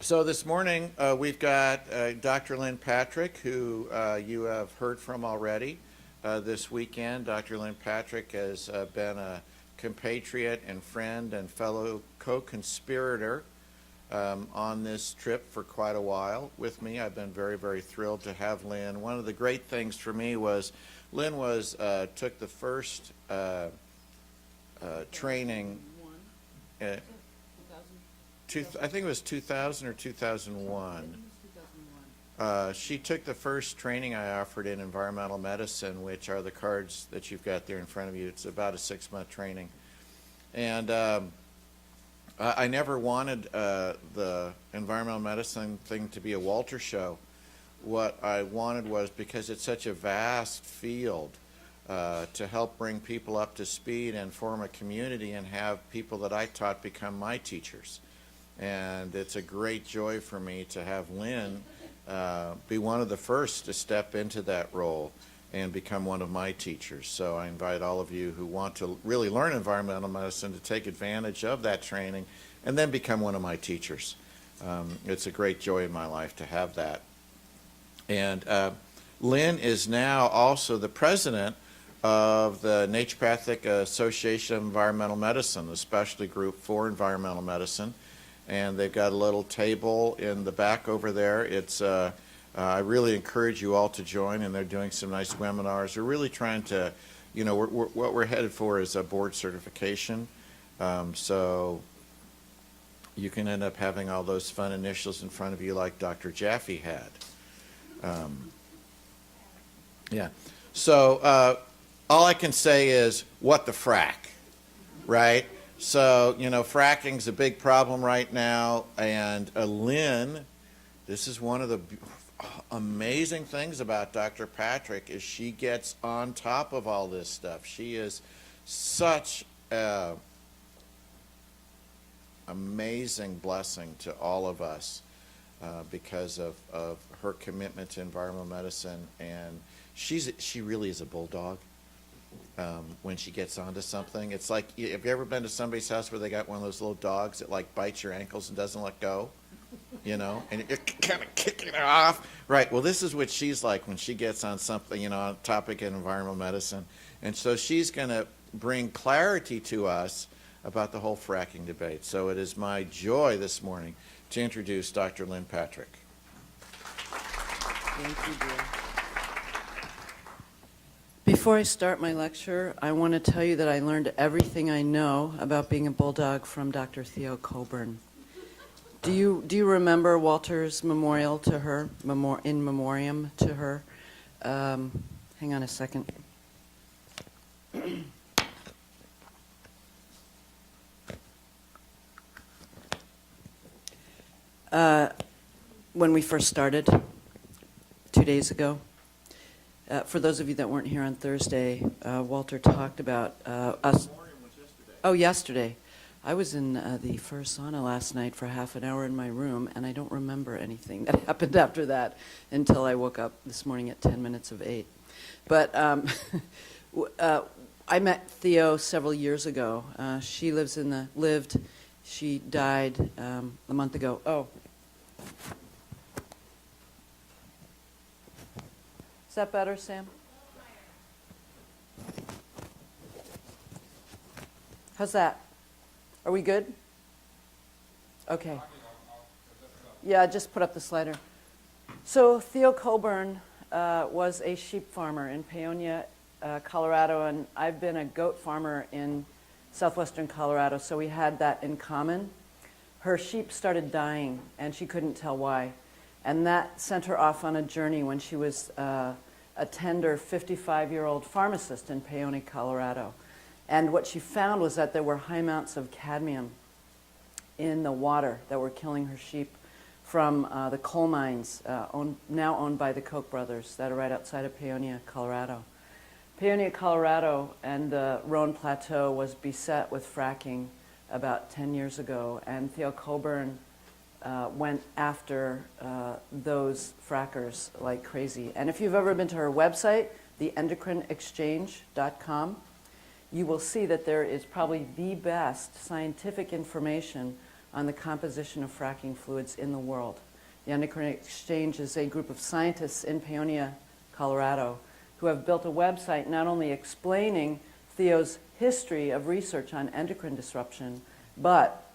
So this morning we've got Dr. Lynn Patrick, who you have heard from already this weekend. Dr. Lynn Patrick has been a compatriot and friend and fellow co-conspirator on this trip for quite a while with me. I've been very, very thrilled to have Lynn. One of the great things for me was Lynn took the first training. I think it was 2000 or 2001. She took the first training I offered in environmental medicine, which are the cards that you've got there in front of you. It's about a 6-month training. And I never wanted the environmental medicine thing to be a Walter show. What I wanted was, because it's such a vast field, to help bring people up to speed and form a community and have people that I taught become my teachers. And it's a great joy for me to have Lynn be one of the first to step into that role and become one of my teachers. So I invite all of you who want to really learn environmental medicine to take advantage of that training and then become one of my teachers. It's a great joy in my life to have that. And Lynn is now also the president of the Naturopathic Association of Environmental Medicine, the specialty group for environmental medicine. And they've got a little table in the back over there. I really encourage you all to join, and they're doing some nice webinars. We're really trying to, what we're headed for is a board certification. So you can end up having all those fun initials in front of you like Dr. Jaffe had. Yeah. So all I can say is, what the frack, right? So, fracking's a big problem right now, and Lynn, this is one of the amazing things about Dr. Patrick, is she gets on top of all this stuff. She is such an amazing blessing to all of us because of her commitment to environmental medicine, and she really is a bulldog. When she gets onto something, it's like, have you ever been to somebody's house where they got one of those little dogs that like bites your ankles and doesn't let go, and you're kind of kicking it off, right? Well, this is what she's like when she gets on something, on topic in environmental medicine, and so she's going to bring clarity to us about the whole fracking debate. So it is my joy this morning to introduce Dr. Lynn Patrick. Thank you, dear. Before I start my lecture, I want to tell you that I learned everything I know about being a bulldog from Dr. Theo Coburn. Do you remember Walter's memorial to her, in memoriam to her? Hang on a second. When we first started 2 days ago, for those of you that weren't here on Thursday, Walter talked about us. Oh, yesterday. I was in the first sauna last night for half an hour in my room, and I don't remember anything that happened after that until I woke up this morning at 10 minutes of 8. But I met Theo several years ago. She she died a month ago. Oh. Is that better, Sam? How's that? Are we good? Okay. Yeah, just put up the slider. So Theo Coburn was a sheep farmer in Paonia, Colorado, and I've been a goat farmer in southwestern Colorado, so we had that in common. Her sheep started dying, and she couldn't tell why. And that sent her off on a journey when she was a tender 55-year-old pharmacist in Paonia, Colorado. And what she found was that there were high amounts of cadmium in the water that were killing her sheep from the coal mines now owned by the Koch brothers that are right outside of Paonia, Colorado. Paonia, Colorado and the Roan Plateau was beset with fracking about 10 years ago, and Theo Coburn went after those frackers like crazy. And if you've ever been to her website, theendocrineexchange.com, you will see that there is probably the best scientific information on the composition of fracking fluids in the world. The Endocrine Exchange is a group of scientists in Paonia, Colorado, who have built a website not only explaining Theo's history of research on endocrine disruption, but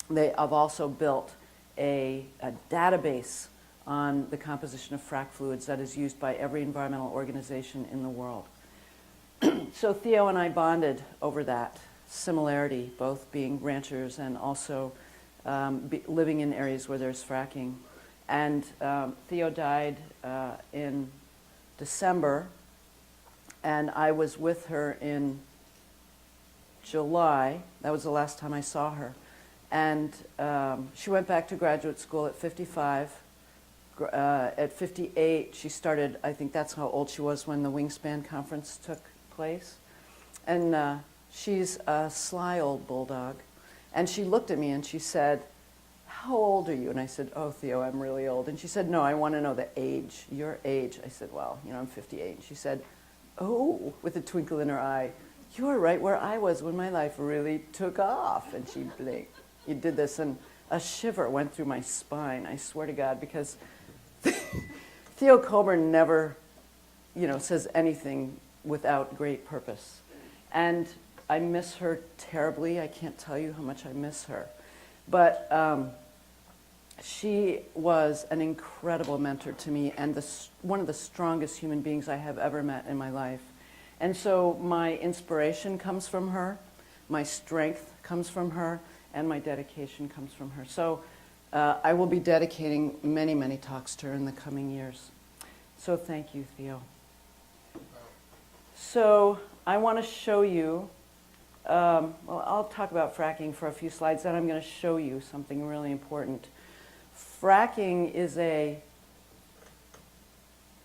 they have also built a database on the composition of frac fluids that is used by every environmental organization in the world. So Theo and I bonded over that similarity, both being ranchers and also living in areas where there's fracking. And Theo died in December, and I was with her in July. That was the last time I saw her. And she went back to graduate school at 55. At 58, she started, I think that's how old she was when the Wingspan conference took place. And she's a sly old bulldog. And she looked at me and she said, "How old are you?" And I said, "Oh, Theo, I'm really old." And she said, "No, I want to know the age, your age." I said, "Well, you know, I'm 58. And she said, "Oh," with a twinkle in her eye, "You're right where I was when my life really took off." And she blinked. You did this, and a shiver went through my spine, I swear to God, because Theo Coburn never, you know, says anything without great purpose. And I miss her terribly. I can't tell you how much I miss her. But she was an incredible mentor to me and one of the strongest human beings I have ever met in my life. And so my inspiration comes from her, my strength comes from her, and my dedication comes from her. So I will be dedicating many, many talks to her in the coming years. So thank you, Theo. So I want to show you, well, I'll talk about fracking for a few slides, then I'm going to show you something really important. Fracking is a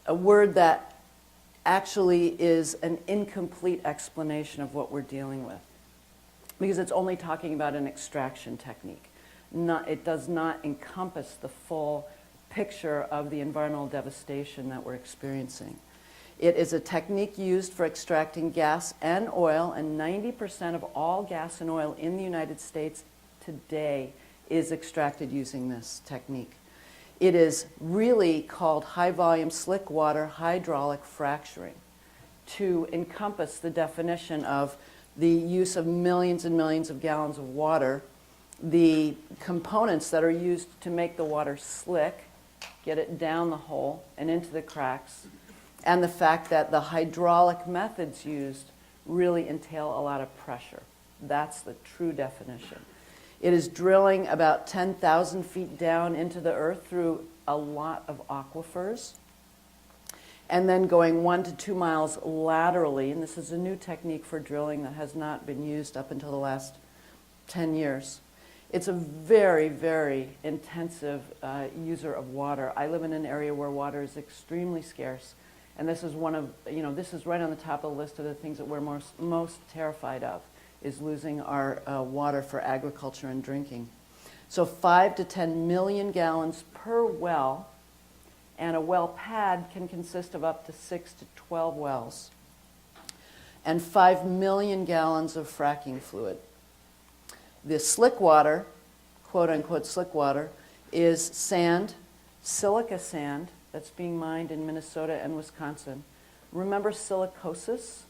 word that actually is an incomplete explanation of what we're dealing with, because it's only talking about an extraction technique. It does not encompass the full picture of the environmental devastation that we're experiencing. It is a technique used for extracting gas and oil, and 90% of all gas and oil in the United States today is extracted using this technique. It is really called high-volume slick water hydraulic fracturing to encompass the definition of the use of millions and millions of gallons of water, the components that are used to make the water slick, get it down the hole and into the cracks, and the fact that the hydraulic methods used really entail a lot of pressure. That's the true definition. It is drilling about 10,000 feet down into the earth through a lot of aquifers, and then going 1 to 2 miles laterally, and this is a new technique for drilling that has not been used up until the last 10 years. It's a very, very intensive user of water. I live in an area where water is extremely scarce, and this is one of, you know, this is right on the top of the list of the things that we're most terrified of, is losing our water for agriculture and drinking. So 5 to 10 million gallons per well, and a well pad can consist of up to 6 to 12 wells, and 5 million gallons of fracking fluid. The slick water, quote unquote slick water, is sand, silica sand, that's being mined in Minnesota and Wisconsin. Remember silicosis?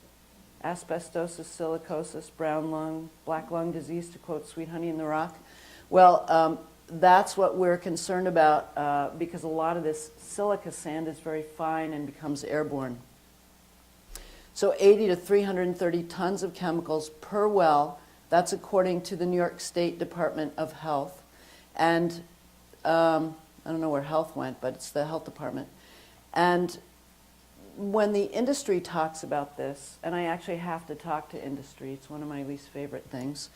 Asbestosis, silicosis, brown lung, black lung disease, to quote Sweet Honey in the Rock. Well, that's what we're concerned about because a lot of this silica sand is very fine and becomes airborne. So 80 to 330 tons of chemicals per well. That's according to the New York State Department of Health. And I don't know where health went, but it's the health department. And when the industry talks about this, and I actually have to talk to industry, it's one of my least favorite things,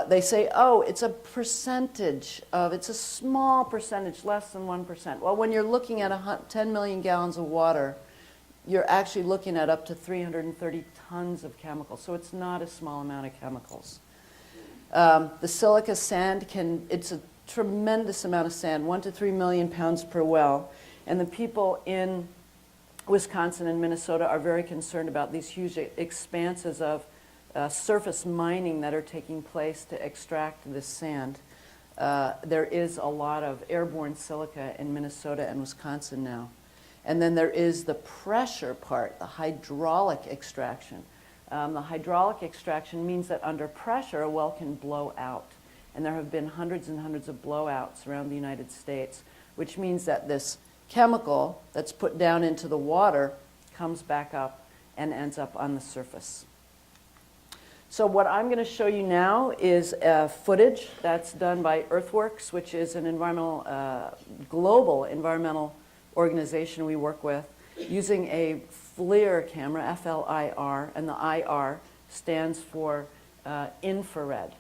they say, oh, it's a percentage of, it's a small percentage, less than 1%. Well, when you're looking at 10 million gallons of water, you're actually looking at up to 330 tons of chemicals. So it's not a small amount of chemicals. The silica sand it's a tremendous amount of sand, 1 to 3 million pounds per well. And the people in Wisconsin and Minnesota are very concerned about these huge expanses of surface mining that are taking place to extract this sand. there is a lot of airborne silica in Minnesota and Wisconsin now. And then there is the pressure part, the hydraulic extraction. The hydraulic extraction means that under pressure, a well can blow out. And there have been hundreds and hundreds of blowouts around the United States, which means that this chemical that's put down into the water comes back up and ends up on the surface. So what I'm going to show you now is footage that's done by Earthworks, which is an global environmental organization we work with, using a FLIR camera, F-L-I-R, and the I-R stands for infrared.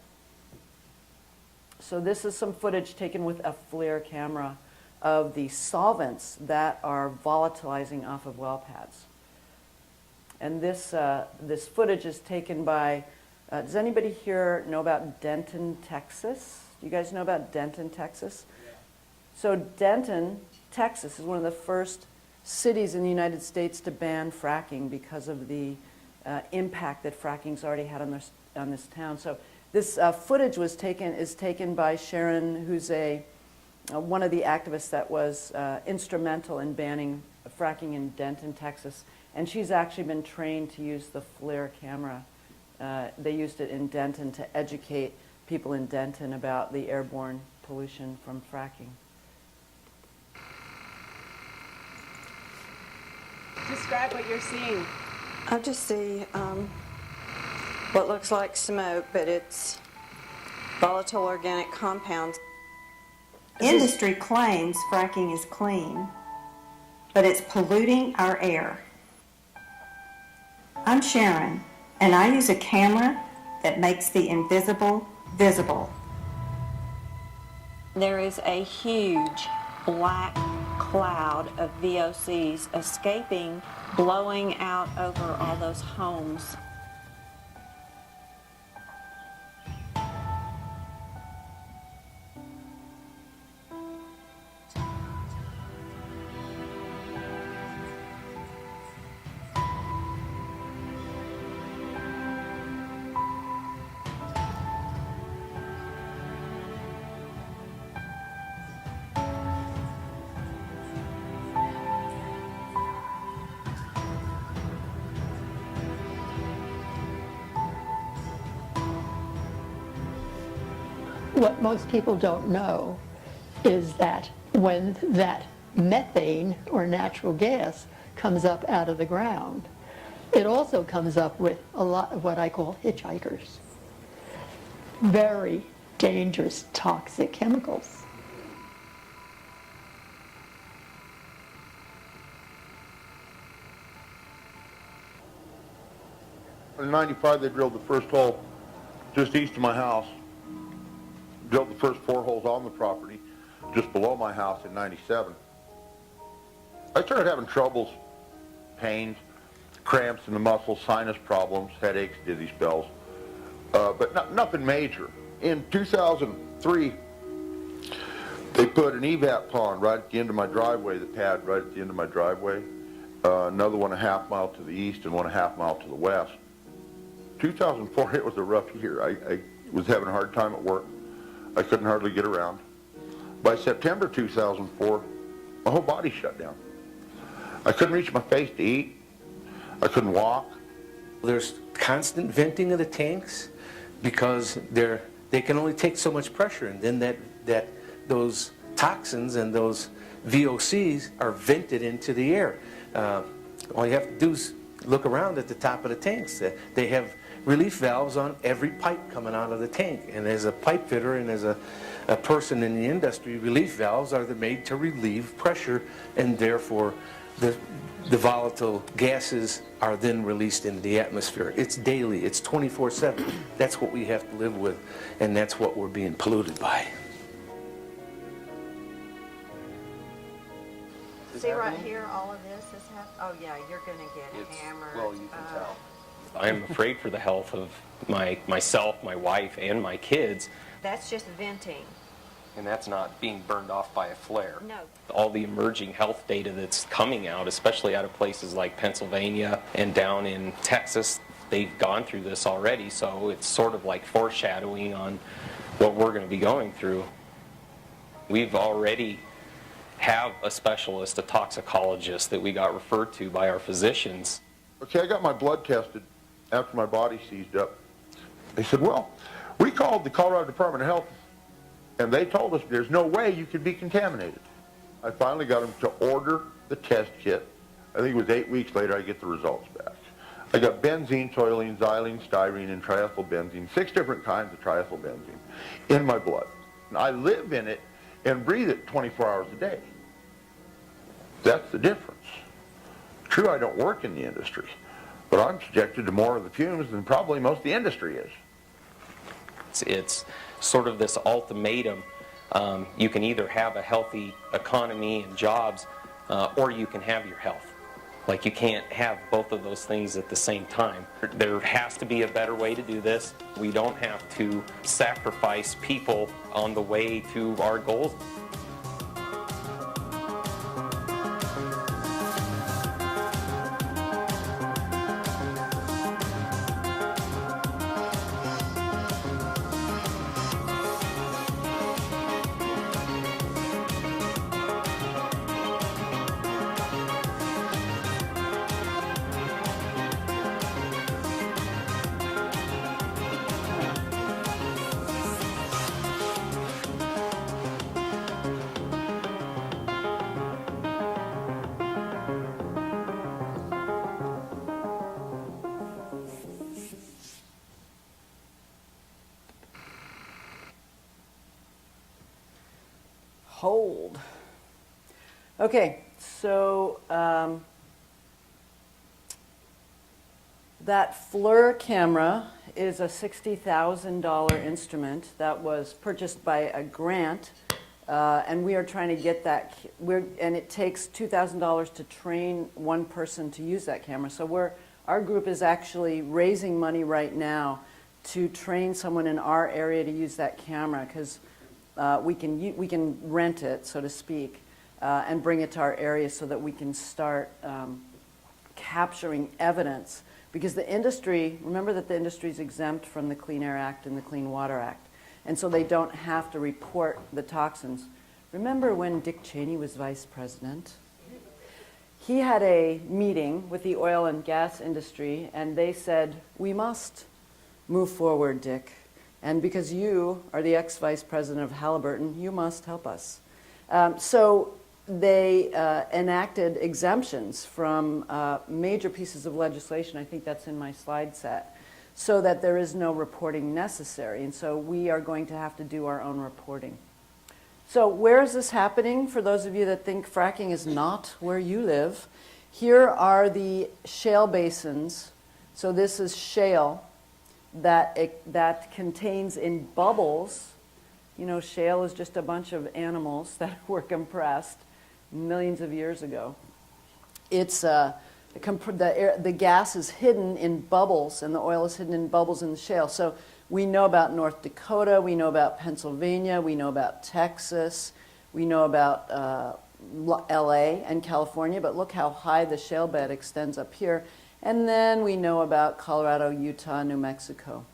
So this is some footage taken with a FLIR camera of the solvents that are volatilizing off of well pads. And this footage is taken by, does anybody here know about Denton, Texas? Do you guys know about Denton, Texas? Yeah. So Denton, Texas is one of the first cities in the United States to ban fracking because of the impact that fracking's already had on this town. So this footage is taken by Sharon, who's one of the activists that was instrumental in banning fracking in Denton, Texas. And she's actually been trained to use the FLIR camera. They used it in Denton to educate people in Denton about the airborne pollution from fracking. Describe what you're seeing. I just see what looks like smoke, but it's volatile organic compounds. Industry claims fracking is clean, but it's polluting our air. I'm Sharon, and I use a camera that makes the invisible visible. There is a huge black cloud of VOCs escaping, blowing out over all those homes. What most people don't know is that when that methane or natural gas comes up out of the ground, it also comes up with a lot of what I call hitchhikers. Very dangerous, toxic chemicals. In '95, they drilled the first hole just east of my house. Drilled the first 4 holes on the property, just below my house in '97. I started having troubles, pains, cramps in the muscles, sinus problems, headaches, dizzy spells, but nothing major. In 2003, they put an EVAP pond right at the end of my driveway, the pad right at the end of my driveway, another one a half mile to the east and one a half mile to the west. 2004, it was a rough year. I was having a hard time at work. I couldn't hardly get around. By September 2004, my whole body shut down. I couldn't reach my face to eat. I couldn't walk. There's constant venting of the tanks because they can only take so much pressure, and then those toxins and those VOCs are vented into the air. All you have to do is look around at the top of the tanks. They have relief valves on every pipe coming out of the tank. And as a pipe fitter and as a person in the industry, relief valves are made to relieve pressure, and therefore the volatile gases are then released into the atmosphere. It's daily, it's 24/7. That's what we have to live with, and that's what we're being polluted by. See right here, all of this is happening. Oh yeah, you're going to get hammered. Well, you can tell. I'm afraid for the health of myself, my wife, and my kids. That's just venting. And that's not being burned off by a flare. No. All the emerging health data that's coming out, especially out of places like Pennsylvania and down in Texas, they've gone through this already, so it's sort of like foreshadowing on what we're going to be going through. We've already have a specialist, a toxicologist that we got referred to by our physicians. Okay, I got my blood tested after my body seized up. They said, well, we called the Colorado Department of Health, and they told us there's no way you could be contaminated. I finally got them to order the test kit. I think it was 8 weeks later I get the results back. I got benzene, toluene, xylene, styrene, and triethylbenzene, 6 different kinds of triethylbenzene in my blood. And I live in it and breathe it 24 hours a day. That's the difference. True, I don't work in the industry, but I'm subjected to more of the fumes than probably most of the industry is. It's sort of this ultimatum. You can either have a healthy economy and jobs, or you can have your health. Like, you can't have both of those things at the same time. There has to be a better way to do this. We don't have to sacrifice people on the way to our goals. Hold. Okay, so that FLIR camera is a $60,000 instrument that was purchased by a grant, and we are trying to get that. And it takes $2,000 to train one person to use that camera. So our group is actually raising money right now to train someone in our area to use that camera, because we can rent it, so to speak, and bring it to our area so that we can start capturing evidence. Because the industry, remember that the industry is exempt from the Clean Air Act and the Clean Water Act, and so they don't have to report the toxins. Remember when Dick Cheney was vice president? He had a meeting with the oil and gas industry, and they said, we must move forward, Dick. And because you are the ex-vice president of Halliburton, you must help us. So they enacted exemptions from major pieces of legislation. I think that's in my slide set, so that there is no reporting necessary. And so we are going to have to do our own reporting. So where is this happening? For those of you that think fracking is not where you live, here are the shale basins. So this is shale that contains in bubbles. You know, shale is just a bunch of animals that were compressed millions of years ago. It's the gas is hidden in bubbles, and the oil is hidden in bubbles in the shale. So we know about North Dakota, we know about Pennsylvania, we know about Texas, we know about LA and California, but look how high the shale bed extends up here. And then we know about Colorado, Utah, New Mexico.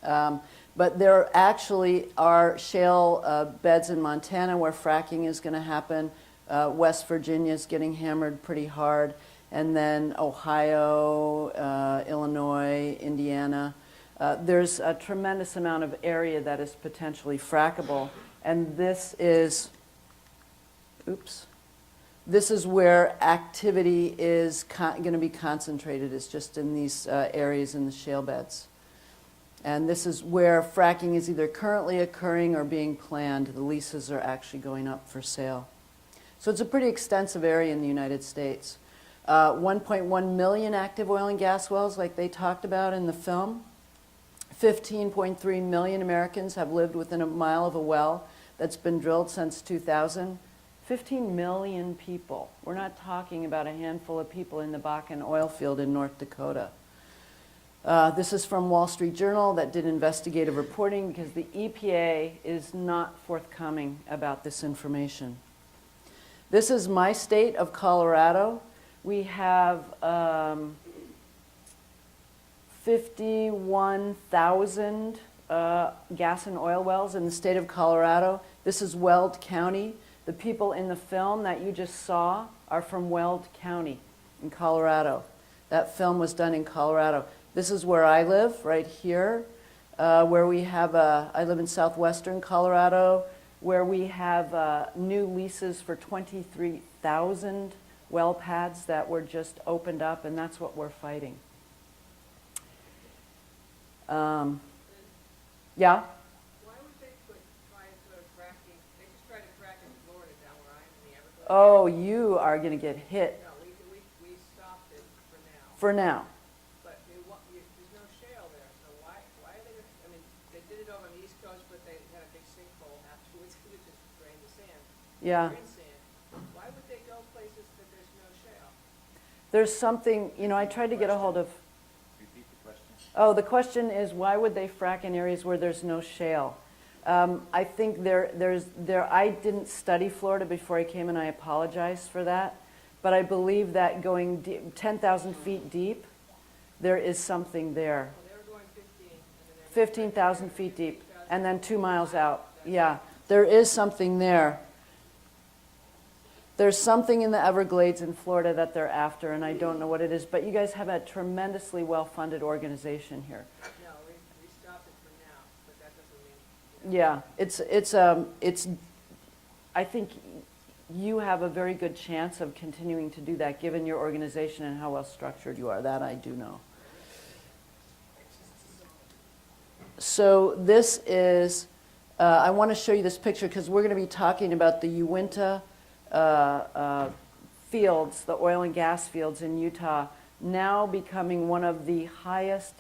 But there actually are shale beds in Montana where fracking is going to happen. West Virginia is getting hammered pretty hard. And then Ohio, Illinois, Indiana. There's a tremendous amount of area that is potentially frackable. And this is, this is where activity is going to be concentrated. It's just in these areas in the shale beds. And this is where fracking is either currently occurring or being planned. The leases are actually going up for sale. So it's a pretty extensive area in the United States. 1.1 million active oil and gas wells, like they talked about in the film. 15.3 million Americans have lived within a mile of a well that's been drilled since 2000. 15 million people. We're not talking about a handful of people in the Bakken oil field in North Dakota. This is from Wall Street Journal that did investigative reporting because the EPA is not forthcoming about this information. This is my state of Colorado. We have 51,000 gas and oil wells in the state of Colorado. This is Weld County. The people in the film that you just saw are from Weld County in Colorado. That film was done in Colorado. This is where I live, right here, where we have, I live in southwestern Colorado, where we have new leases for 23,000 well pads that were just opened up, and that's what we're fighting. Yeah? Why would they try and put a fracking? They just tried to frack in Florida down where I am in the Everglades. Oh, you are going to get hit No, we stopped it for now. for now. But there's no shale there, so why are they? I mean, they did it over on the East Coast, but they had a big sinkhole afterwards, which just drained the sand. Yeah. Drained sand. Why would they go places that there's no shale? There's something, you know, I tried to get a hold of. Oh, the question is, why would they frack in areas where there's no shale? I think I didn't study Florida before I came, and I apologize for that. But I believe that going 10,000 feet deep, there is something there. Well, they were going 15. And then 15,000 feet deep, and then 2 miles out. Yeah, there is something there. There's something in the Everglades in Florida that they're after, and I don't know what it is. But you guys have a tremendously well-funded organization here. no, we stopped it for now, but that doesn't mean. Yeah, I think you have a very good chance of continuing to do that, given your organization and how well structured you are. That I do know. So this is, I want to show you this picture because we're going to be talking about the Uinta fields, the oil and gas fields in Utah, now becoming one of the highest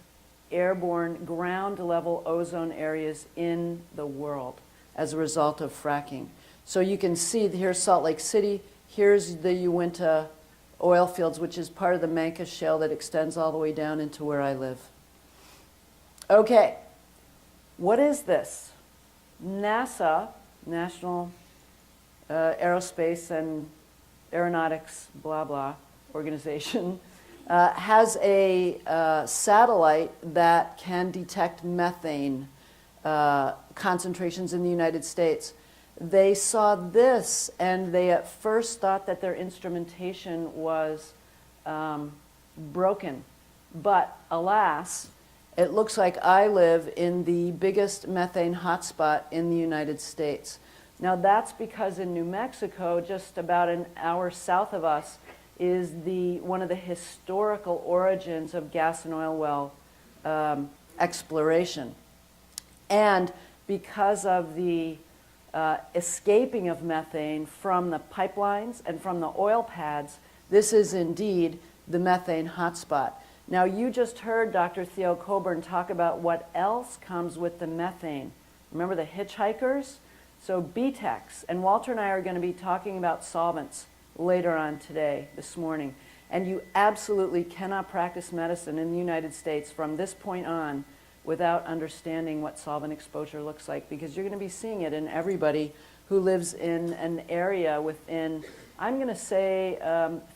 airborne ground level ozone areas in the world as a result of fracking. So you can see here's Salt Lake City, here's the Uinta oil fields, which is part of the Mancos Shale that extends all the way down into where I live. Okay, what is this? NASA, National Aerospace and Aeronautics, blah, blah, organization, has a satellite that can detect methane concentrations in the United States. They saw this, and they at first thought that their instrumentation was broken. But alas, it looks like I live in the biggest methane hotspot in the United States. Now that's because in New Mexico, just about an hour south of us, is one of the historical origins of gas and oil well exploration. And because of the escaping of methane from the pipelines and from the oil pads, this is indeed the methane hotspot. Now you just heard Dr. Theo Coburn talk about what else comes with the methane. Remember the hitchhikers? So BTEX, and Walter and I are going to be talking about solvents later on today, this morning. And you absolutely cannot practice medicine in the United States from this point on without understanding what solvent exposure looks like, because you're going to be seeing it in everybody who lives in an area within, I'm going to say,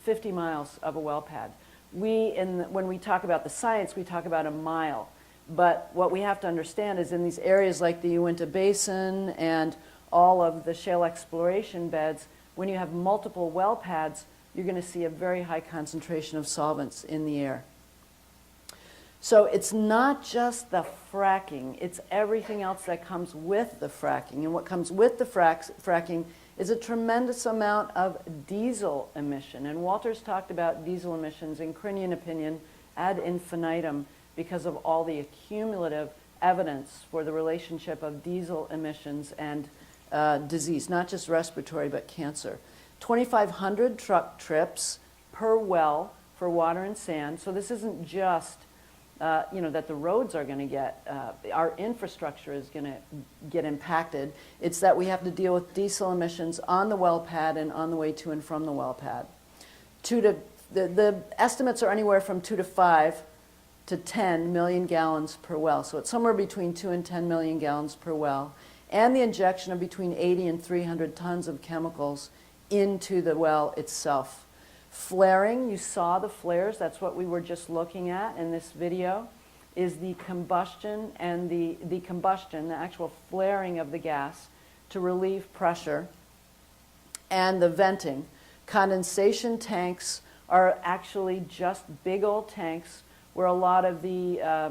50 miles of a well pad. When we talk about the science, we talk about a mile. But what we have to understand is in these areas like the Uinta Basin and all of the shale exploration beds, when you have multiple well pads, you're going to see a very high concentration of solvents in the air. So it's not just the fracking, it's everything else that comes with the fracking. And what comes with the fracking is a tremendous amount of diesel emission. And Walter's talked about diesel emissions in Crinian opinion ad infinitum because of all the accumulative evidence for the relationship of diesel emissions and disease, not just respiratory, but cancer. 2,500 truck trips per well for water and sand. So this isn't just, that the roads are going to get, our infrastructure is going to get impacted. It's that we have to deal with diesel emissions on the well pad and on the way to and from the well pad. The estimates are anywhere from 2 to 5 to 10 million gallons per well. So it's somewhere between 2 and 10 million gallons per well. And the injection of between 80 and 300 tons of chemicals into the well itself. Flaring, you saw the flares, that's what we were just looking at in this video, is the combustion and the actual flaring of the gas to relieve pressure, and the venting. Condensation tanks are actually just big old tanks where a lot of the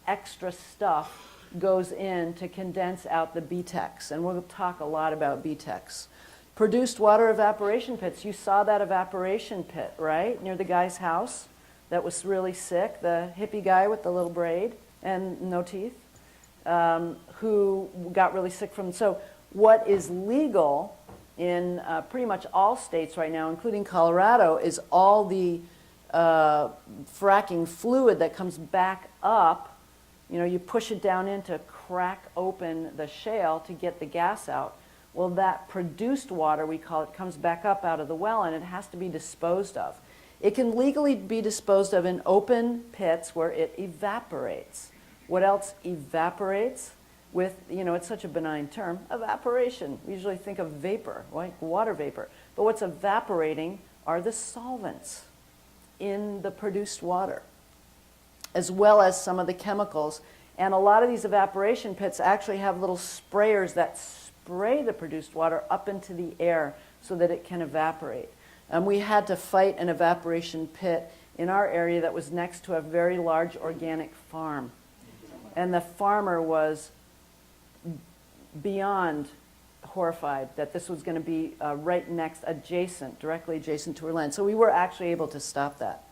extra stuff goes in to condense out the BTEX, and we'll talk a lot about BTEX. Produced water evaporation pits. You saw that evaporation pit, right, near the guy's house that was really sick, the hippie guy with the little braid and no teeth, who got really sick from. So what is legal in pretty much all states right now, including Colorado, is all the fracking fluid that comes back up. You know, you push it down in to crack open the shale to get the gas out. Well, that produced water, we call it, comes back up out of the well, and it has to be disposed of. It can legally be disposed of in open pits where it evaporates. What else evaporates? With, you know, it's such a benign term, evaporation. We usually think of vapor, like water vapor. But what's evaporating are the solvents in the produced water, as well as some of the chemicals. And a lot of these evaporation pits actually have little sprayers that spray the produced water up into the air so that it can evaporate. And we had to fight an evaporation pit in our area that was next to a very large organic farm. And the farmer was beyond horrified that this was going to be right next, directly adjacent to her land. So we were actually able to stop that.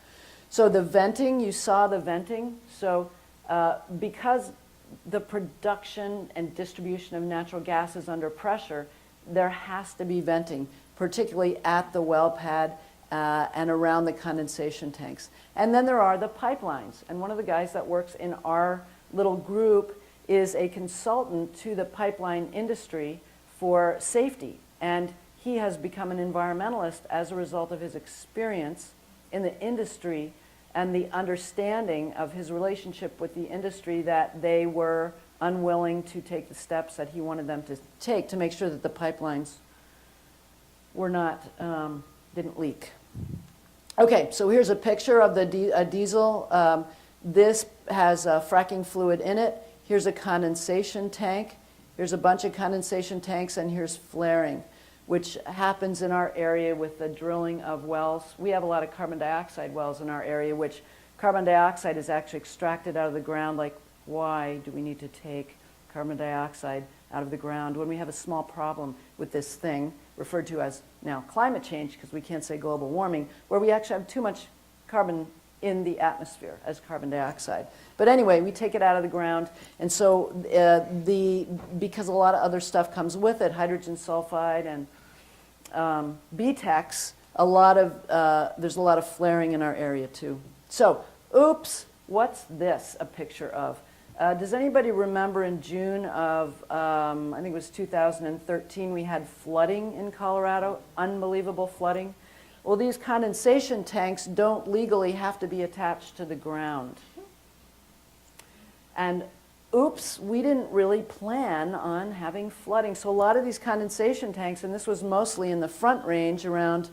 So the venting, you saw the venting. So because the production and distribution of natural gas is under pressure, there has to be venting, particularly at the well pad and around the condensation tanks. And then there are the pipelines. And one of the guys that works in our little group is a consultant to the pipeline industry for safety. And he has become an environmentalist as a result of his experience in the industry and the understanding of his relationship with the industry, that they were unwilling to take the steps that he wanted them to take to make sure that the pipelines were not, didn't leak. Okay, so here's a picture of the diesel. This has fracking fluid in it. Here's a condensation tank. Here's a bunch of condensation tanks, and here's flaring, which happens in our area with the drilling of wells. We have a lot of carbon dioxide wells in our area, which carbon dioxide is actually extracted out of the ground. Like, why do we need to take carbon dioxide out of the ground when we have a small problem with this thing, referred to as now climate change, because we can't say global warming, where we actually have too much carbon in the atmosphere as carbon dioxide. But anyway, we take it out of the ground, and so because a lot of other stuff comes with it, hydrogen sulfide and BTEX, there's a lot of flaring in our area too. So, oops, what's this a picture of? Does anybody remember in June of, I think it was 2013, we had flooding in Colorado, unbelievable flooding? Well, these condensation tanks don't legally have to be attached to the ground. And oops, we didn't really plan on having flooding. So a lot of these condensation tanks, and this was mostly in the Front Range around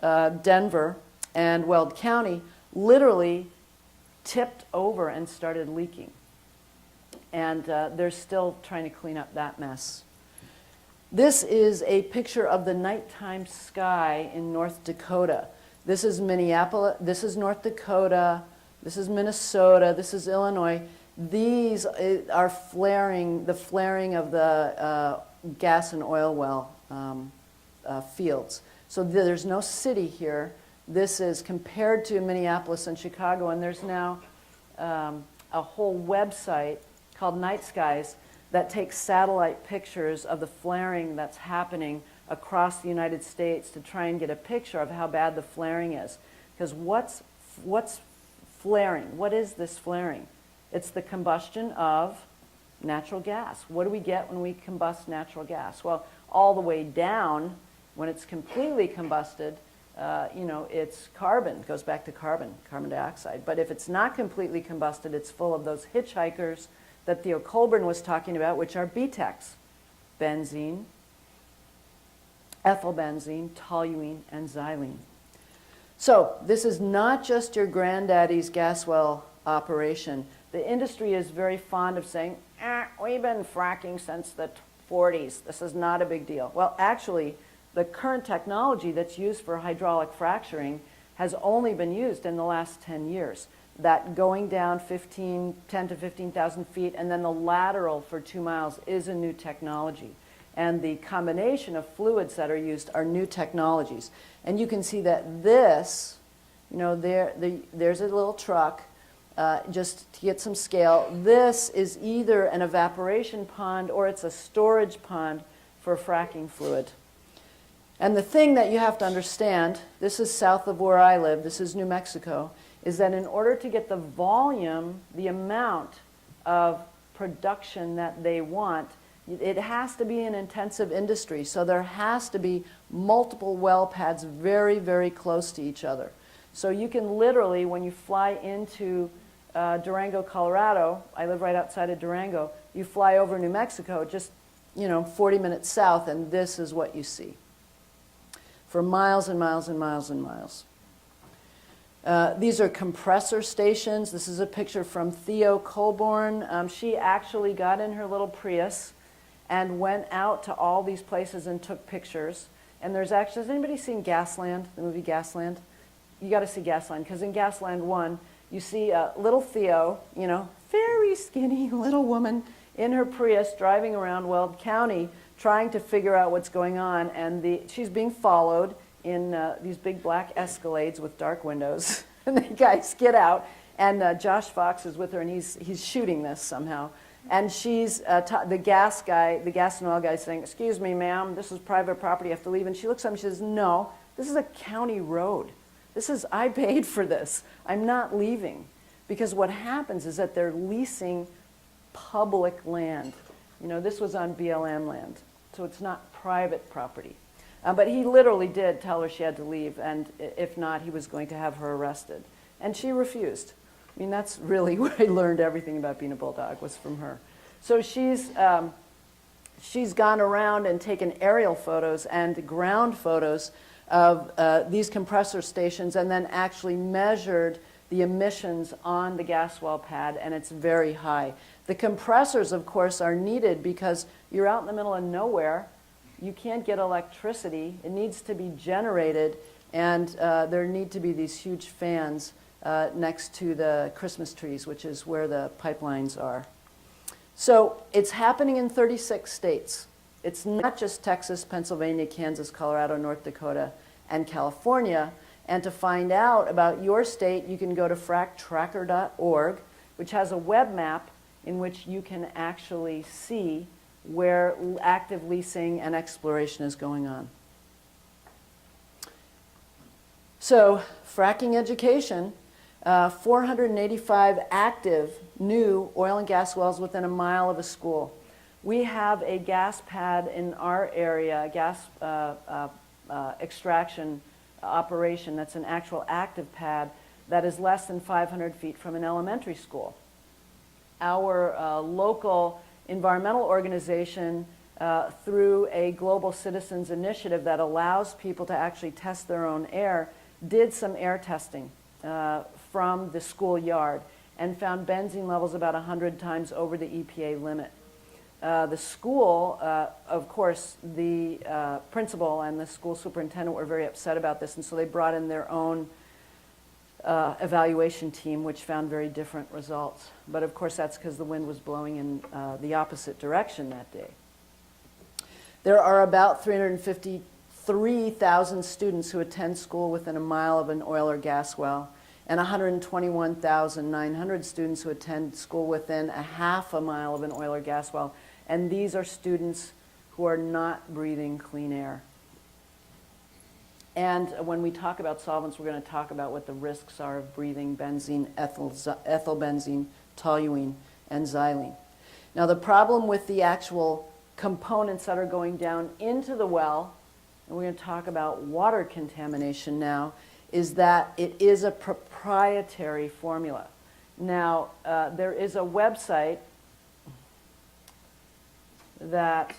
Denver and Weld County, literally tipped over and started leaking. And they're still trying to clean up that mess. This is a picture of the nighttime sky in North Dakota. This is Minneapolis, this is North Dakota, this is Minnesota, this is Illinois. These are flaring, the flaring of the gas and oil well fields. So there's no city here. This is compared to Minneapolis and Chicago, and there's now a whole website called Night Skies that takes satellite pictures of the flaring that's happening across the United States to try and get a picture of how bad the flaring is. Because what's flaring? What is this flaring? It's the combustion of natural gas. What do we get when we combust natural gas? Well, all the way down, when it's completely combusted, it's carbon. It goes back to carbon dioxide. But if it's not completely combusted, it's full of those hitchhikers that Theo Colburn was talking about, which are BTEX, benzene, ethylbenzene, toluene, and xylene. So this is not just your granddaddy's gas well operation. The industry is very fond of saying, we've been fracking since the 40s. This is not a big deal. Well, actually, the current technology that's used for hydraulic fracturing has only been used in the last 10 years. That going down 10 to 15,000 feet and then the lateral for 2 miles is a new technology. And the combination of fluids that are used are new technologies. And you can see that this, you know, there's a little truck, just to get some scale. This is either an evaporation pond or it's a storage pond for fracking fluid. And the thing that you have to understand, this is south of where I live, this is New Mexico, is that in order to get the volume, the amount of production that they want, it has to be an intensive industry. So there has to be multiple well pads very, very close to each other. So you can literally, when you fly into Durango, Colorado, I live right outside of Durango, you fly over New Mexico, just 40 minutes south, and this is what you see for miles and miles and miles and miles. These are compressor stations. This is a picture from Theo Colborn. She actually got in her little Prius and went out to all these places and took pictures. And there's actually, has anybody seen Gasland, the movie Gasland? You got to see Gasland, because in Gasland 1, you see little Theo, very skinny little woman in her Prius driving around Weld County trying to figure out what's going on. And she's being followed in these big black Escalades with dark windows. And the guys get out, and Josh Fox is with her, and he's shooting this somehow. And she's, the gas and oil guy is saying, "Excuse me, ma'am, this is private property, you have to leave." And she looks at him and she says, "No, this is a county road. I paid for this. I'm not leaving." Because what happens is that they're leasing public land. This was on BLM land, so it's not private property. But he literally did tell her she had to leave, and if not, he was going to have her arrested. And she refused. I mean, that's really where I learned everything about being a bulldog, was from her. So she's gone around and taken aerial photos and ground photos of these compressor stations, and then actually measured the emissions on the gas well pad, and it's very high. The compressors, of course, are needed because you're out in the middle of nowhere. You can't get electricity. It needs to be generated, and there need to be these huge fans next to the Christmas trees, which is where the pipelines are. So it's happening in 36 states. It's not just Texas, Pennsylvania, Kansas, Colorado, North Dakota, and California. And to find out about your state, you can go to fractracker.org, which has a web map in which you can actually see where active leasing and exploration is going on. So, fracking education, 485 active new oil and gas wells within a mile of a school. We have a gas pad in our area, a gas extraction operation that's an actual active pad that is less than 500 feet from an elementary school. Our local environmental organization, through a global citizens initiative that allows people to actually test their own air, did some air testing from the schoolyard and found benzene levels about 100 times over the EPA limit. The school, of course, the principal and the school superintendent were very upset about this, and so they brought in their own evaluation team, which found very different results. But of course, that's because the wind was blowing in the opposite direction that day. There are about 353,000 students who attend school within a mile of an oil or gas well, and 121,900 students who attend school within a half a mile of an oil or gas well. And these are students who are not breathing clean air. And when we talk about solvents, we're going to talk about what the risks are of breathing benzene, ethylbenzene, toluene, and xylene. Now, the problem with the actual components that are going down into the well, and we're going to talk about water contamination now, is that it is a proprietary formula. Now, there is a website that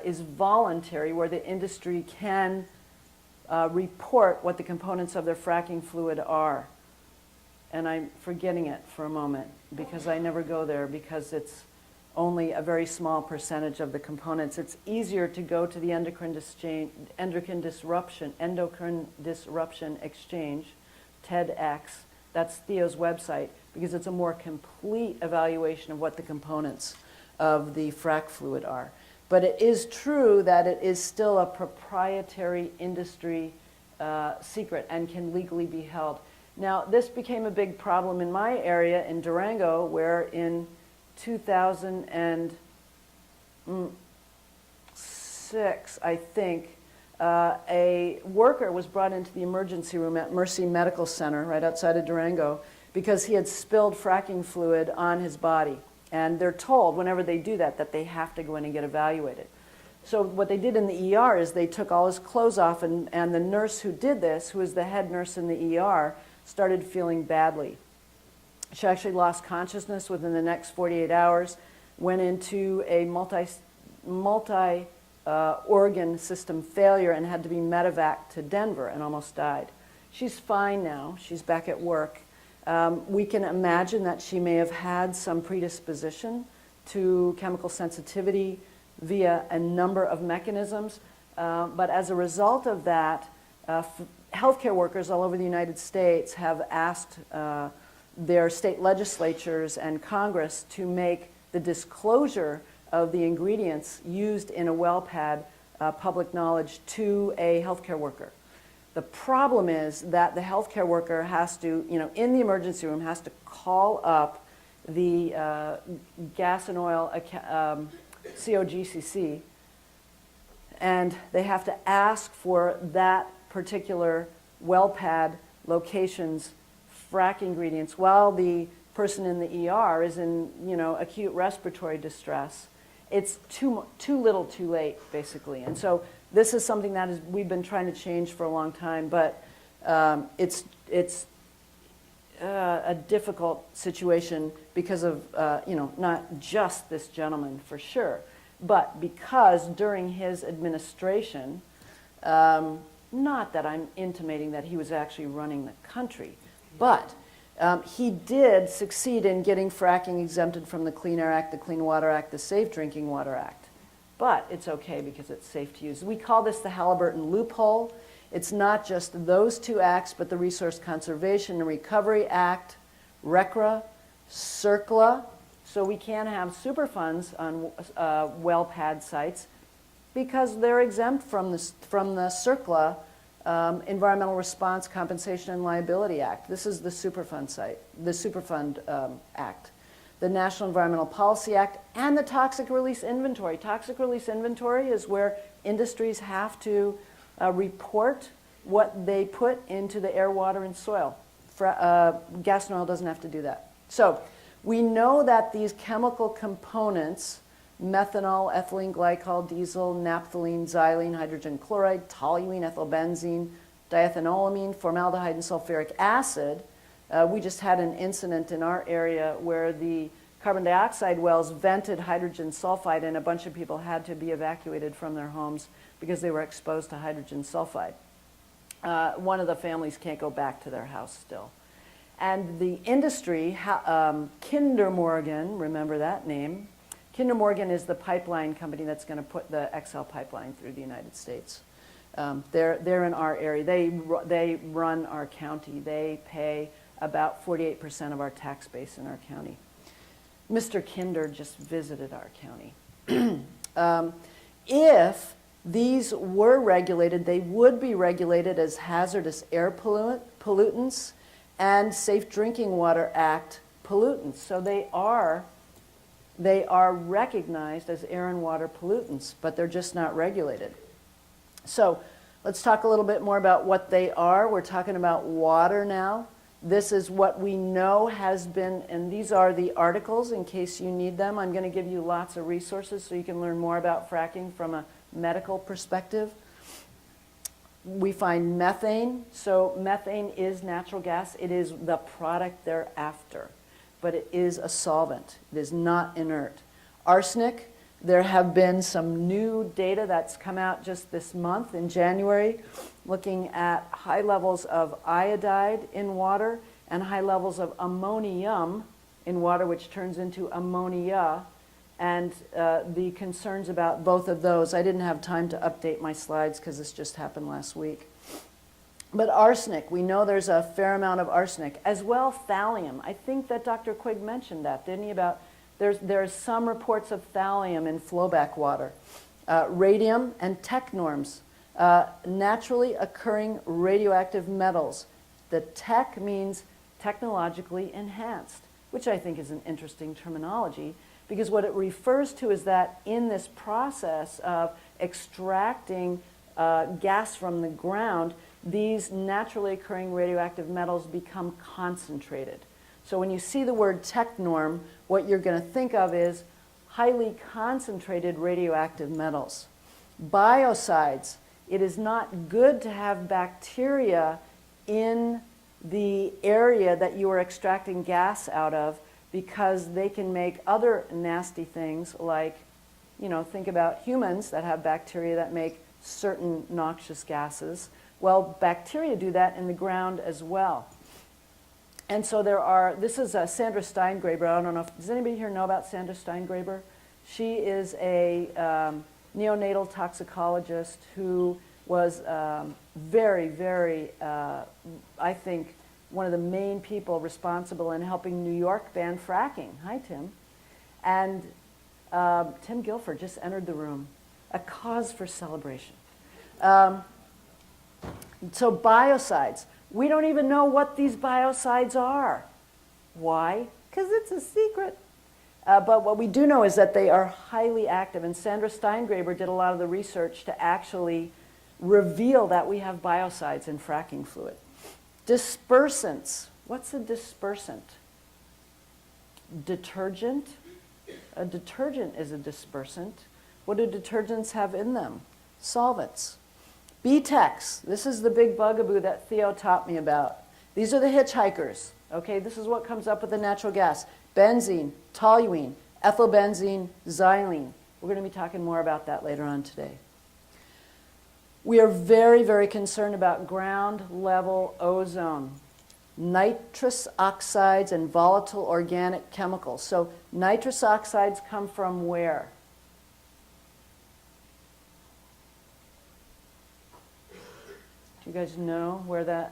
is voluntary where the industry can report what the components of their fracking fluid are. And I'm forgetting it for a moment because I never go there because it's only a very small percentage of the components. It's easier to go to the endocrine disruption exchange, TEDx. That's Theo's website, because it's a more complete evaluation of what the components of the frac fluid are. But it is true that it is still a proprietary industry secret and can legally be held. Now, this became a big problem in my area in Durango, where in 2006, I think, a worker was brought into the emergency room at Mercy Medical Center right outside of Durango because he had spilled fracking fluid on his body. And they're told whenever they do that that they have to go in and get evaluated. So what they did in the ER is they took all his clothes off, and the nurse who did this, who was the head nurse in the ER, started feeling badly. She actually lost consciousness within the next 48 hours, went into a multi-organ system failure and had to be medevaced to Denver and almost died. She's fine now. She's back at work. We can imagine that she may have had some predisposition to chemical sensitivity via a number of mechanisms, but as a result of that, healthcare workers all over the United States have asked their state legislatures and Congress to make the disclosure of the ingredients used in a well pad public knowledge to a healthcare worker. The problem is that the healthcare worker has to, in the emergency room, has to call up the gas and oil COGCC, and they have to ask for that particular well pad location's frac ingredients while the person in the ER is in, acute respiratory distress. It's too little too late, basically. And so this is something that we've been trying to change for a long time, but it's a difficult situation because of, not just this gentleman for sure, but because during his administration, not that I'm intimating that he was actually running the country, but he did succeed in getting fracking exempted from the Clean Air Act, the Clean Water Act, the Safe Drinking Water Act. But it's okay because it's safe to use. We call this the Halliburton loophole. It's not just those two acts, but the Resource Conservation and Recovery Act, RCRA, CERCLA. So we can have Superfunds on well pad sites because they're exempt from the CERCLA Environmental Response Compensation and Liability Act. This is the Superfund site, the Superfund Act. The National Environmental Policy Act, and the Toxic Release Inventory. Toxic Release Inventory is where industries have to report what they put into the air, water, and soil. Gas and oil doesn't have to do that. So we know that these chemical components, methanol, ethylene glycol, diesel, naphthalene, xylene, hydrogen chloride, toluene, ethylbenzene, diethanolamine, formaldehyde, and sulfuric acid. We just had an incident in our area where the carbon dioxide wells vented hydrogen sulfide, and a bunch of people had to be evacuated from their homes because they were exposed to hydrogen sulfide. One of the families can't go back to their house still. And the industry, Kinder Morgan, remember that name? Kinder Morgan is the pipeline company that's going to put the XL pipeline through the United States. They're in our area. They run our county. They pay about 48% of our tax base in our county. Mr. Kinder just visited our county. If these were regulated, they would be regulated as hazardous air pollutants and Safe Drinking Water Act pollutants. So they are recognized as air and water pollutants, but they're just not regulated. So let's talk a little bit more about what they are. We're talking about water now. This is what we know has been, and these are the articles in case you need them. I'm going to give you lots of resources so you can learn more about fracking from a medical perspective. We find methane. So methane is natural gas. It is the product thereafter, but it is a solvent. It is not inert. Arsenic. There have been some new data that's come out just this month in January looking at high levels of iodide in water and high levels of ammonium in water, which turns into ammonia. and the concerns about both of those. I didn't have time to update my slides because this just happened last week. But arsenic, we know there's a fair amount of arsenic, as well thallium. I think that Dr. Quigg mentioned that, didn't he, about there's some reports of thallium in flowback water. Radium and technorms, naturally occurring radioactive metals. The tech means technologically enhanced, which I think is an interesting terminology, because what it refers to is that in this process of extracting gas from the ground, these naturally occurring radioactive metals become concentrated. So when you see the word technorm, what you're going to think of is highly concentrated radioactive metals. Biocides, it is not good to have bacteria in the area that you are extracting gas out of, because they can make other nasty things like, think about humans that have bacteria that make certain noxious gases. Well, bacteria do that in the ground as well. And so this is Sandra Steingraber. I don't know does anybody here know about Sandra Steingraber? She is a neonatal toxicologist who was very, very, I think, one of the main people responsible in helping New York ban fracking. Hi, Tim. And Tim Guilford just entered the room. A cause for celebration. So biocides. We don't even know what these biocides are. Why? Because it's a secret. But what we do know is that they are highly active. And Sandra Steingraber did a lot of the research to actually reveal that we have biocides in fracking fluid. Dispersants. What's a dispersant? Detergent. A detergent is a dispersant. What do detergents have in them? Solvents. BTEX. This is the big bugaboo that Theo taught me about. These are the hitchhikers. Okay, this is what comes up with the natural gas. Benzene, toluene, ethylbenzene, xylene. We're going to be talking more about that later on today. We are very, very concerned about ground level ozone, nitrous oxides, and volatile organic chemicals. So nitrous oxides come from where? Do you guys know where the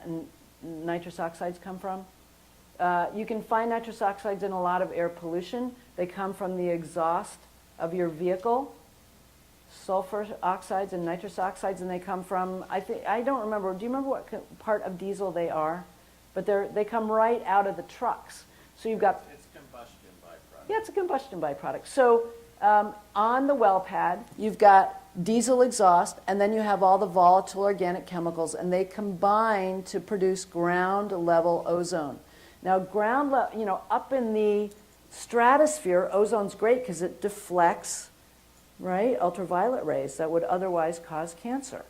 nitrous oxides come from? You can find nitrous oxides in a lot of air pollution. They come from the exhaust of your vehicle. Sulfur oxides and nitrous oxides, and they come from, I don't remember, do you remember what part of diesel they are? But they come right out of the trucks. So you've got... It's combustion byproduct. Yeah, it's a combustion byproduct. So on the well pad, you've got diesel exhaust, and then you have all the volatile organic chemicals, and they combine to produce ground level ozone. Now, up in the stratosphere, ozone's great because it deflects, right, ultraviolet rays that would otherwise cause cancer.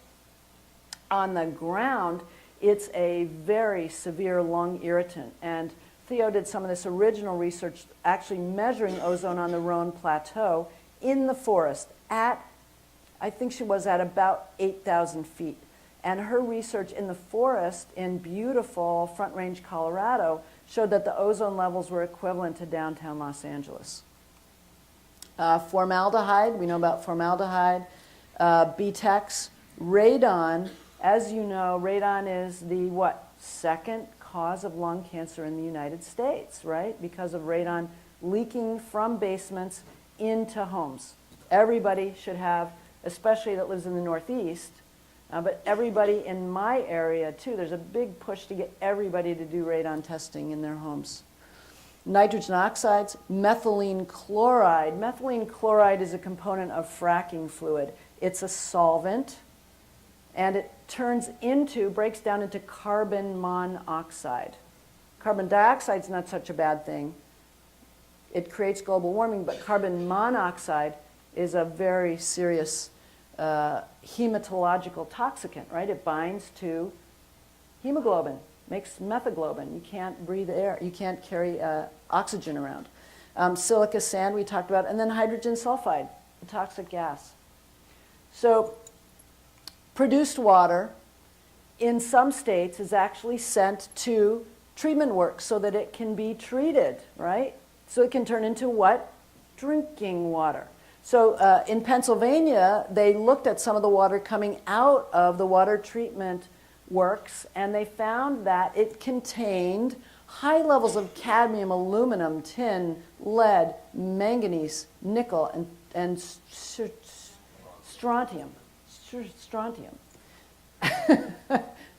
On the ground, it's a very severe lung irritant. And Theo did some of this original research actually measuring ozone on the Rhone Plateau in the forest at, I think she was at about 8,000 feet. And her research in the forest in beautiful Front Range, Colorado, showed that the ozone levels were equivalent to downtown Los Angeles. Formaldehyde, we know about formaldehyde, BTEX, radon. As you know, radon is the second cause of lung cancer in the United States, right? Because of radon leaking from basements into homes. Everybody should have, especially that lives in the Northeast, but everybody in my area too, there's a big push to get everybody to do radon testing in their homes. Nitrogen oxides, methylene chloride. Methylene chloride is a component of fracking fluid. It's a solvent, and it breaks down into carbon monoxide. Carbon dioxide is not such a bad thing. It creates global warming, but carbon monoxide is a very serious hematological toxicant, right? It binds to hemoglobin, makes methaglobin. You can't breathe air. You can't carry oxygen around. Silica sand we talked about, and then hydrogen sulfide, a toxic gas. So produced water in some states is actually sent to treatment work so that it can be treated, right? So it can turn into what? drinking water. So in Pennsylvania, they looked at some of the water coming out of the water treatment works, and they found that it contained high levels of cadmium, aluminum, tin, lead, manganese, nickel, and strontium.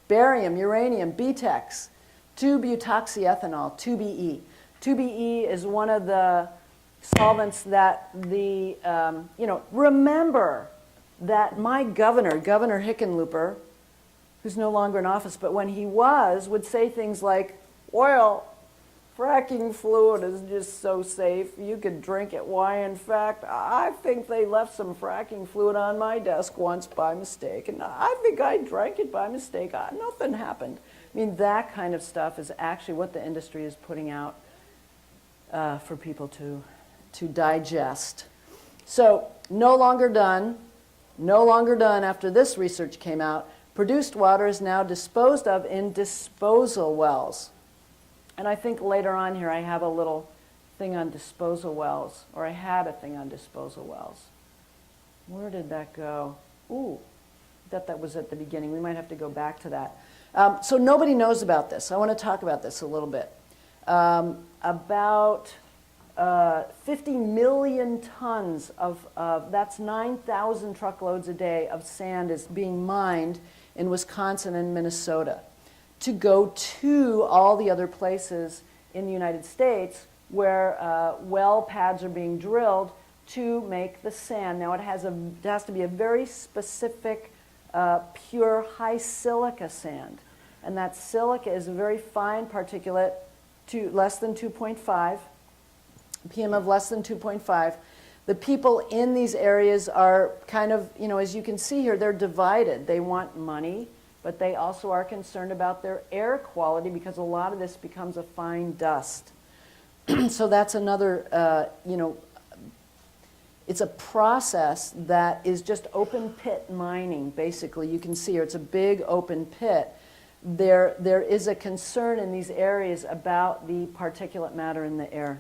Barium, uranium, BTEX, 2-butoxyethanol, 2BE. 2BE is one of the solvents that the, remember that my governor Hickenlooper, who's no longer in office, but when he was, would say things like, well, fracking fluid is just so safe, you could drink it. Why, in fact, I think they left some fracking fluid on my desk once by mistake, and I think I drank it by mistake. Nothing happened. I mean, that kind of stuff is actually what the industry is putting out for people to digest. So, no longer done after this research came out. Produced water is now disposed of in disposal wells. And I think later on here I have a little thing on disposal wells, or I had a thing on disposal wells. Where did that go? Ooh, that was at the beginning. We might have to go back to that. So nobody knows about this. I want to talk about this a little bit. About 50 million tons that's 9,000 truckloads a day of sand is being mined in Wisconsin and Minnesota to go to all the other places in the United States where well pads are being drilled to make the sand. Now it has to be a very specific, pure high silica sand. And that silica is a very fine particulate, to less than 2.5, PM of less than 2.5. The people in these areas are kind of, as you can see here, they're divided. They want money, but they also are concerned about their air quality because a lot of this becomes a fine dust. So that's another, it's a process that is just open pit mining, basically. You can see here, it's a big open pit. There is a concern in these areas about the particulate matter in the air.